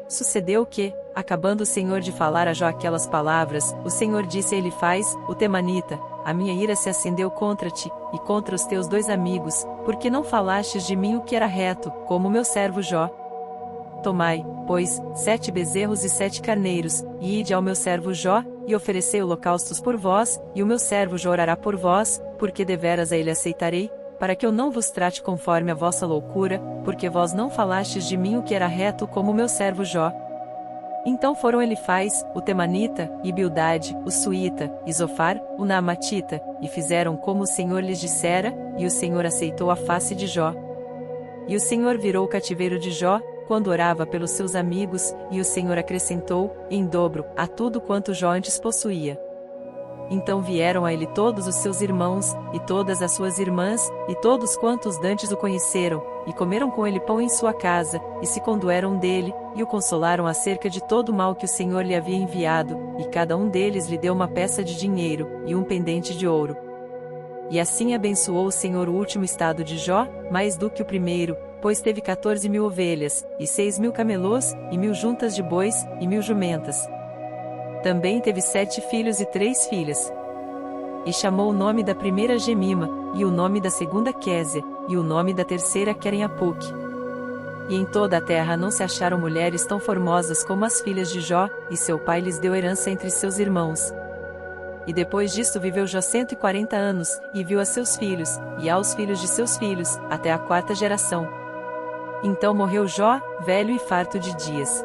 Sucedeu que, acabando o Senhor de falar a Jó aquelas palavras, o Senhor disse a Elifaz, o temanita: a minha ira se acendeu contra ti, e contra os teus 2 amigos, porque não falastes de mim o que era reto, como meu servo Jó. Tomai, pois, 7 bezerros e 7 carneiros, e ide ao meu servo Jó, e oferecei holocaustos por vós, e o meu servo Jó orará por vós, porque deveras a ele aceitarei, para que eu não vos trate conforme a vossa loucura, porque vós não falastes de mim o que era reto como o meu servo Jó. Então foram Elifaz, o temanita, e Bildade, o suíta, e Zofar, o naamatita, e fizeram como o Senhor lhes dissera, e o Senhor aceitou a face de Jó. E o Senhor virou o cativeiro de Jó, quando orava pelos seus amigos, e o Senhor acrescentou, em dobro, a tudo quanto Jó antes possuía. Então vieram a ele todos os seus irmãos, e todas as suas irmãs, e todos quantos dantes o conheceram, e comeram com ele pão em sua casa, e se condoeram dele, e o consolaram acerca de todo o mal que o Senhor lhe havia enviado, e cada um deles lhe deu uma peça de dinheiro, e um pendente de ouro. E assim abençoou o Senhor o último estado de Jó, mais do que o primeiro, pois teve 14.000 ovelhas, e 6.000 camelôs, e 1.000 juntas de bois, e 1.000 jumentas. Também teve 7 filhos e 3 filhas. E chamou o nome da primeira Gemima, e o nome da segunda Quésia, e o nome da terceira Queren-Apuque. E em toda a terra não se acharam mulheres tão formosas como as filhas de Jó, e seu pai lhes deu herança entre seus irmãos. E depois disto viveu Jó 140 anos, e viu a seus filhos, e aos filhos de seus filhos, até a 4ª geração. Então morreu Jó, velho e farto de dias.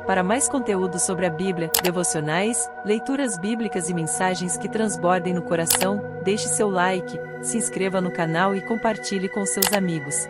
Para mais conteúdo sobre a Bíblia, devocionais, leituras bíblicas e mensagens que transbordem no coração, deixe seu like, se inscreva no canal e compartilhe com seus amigos.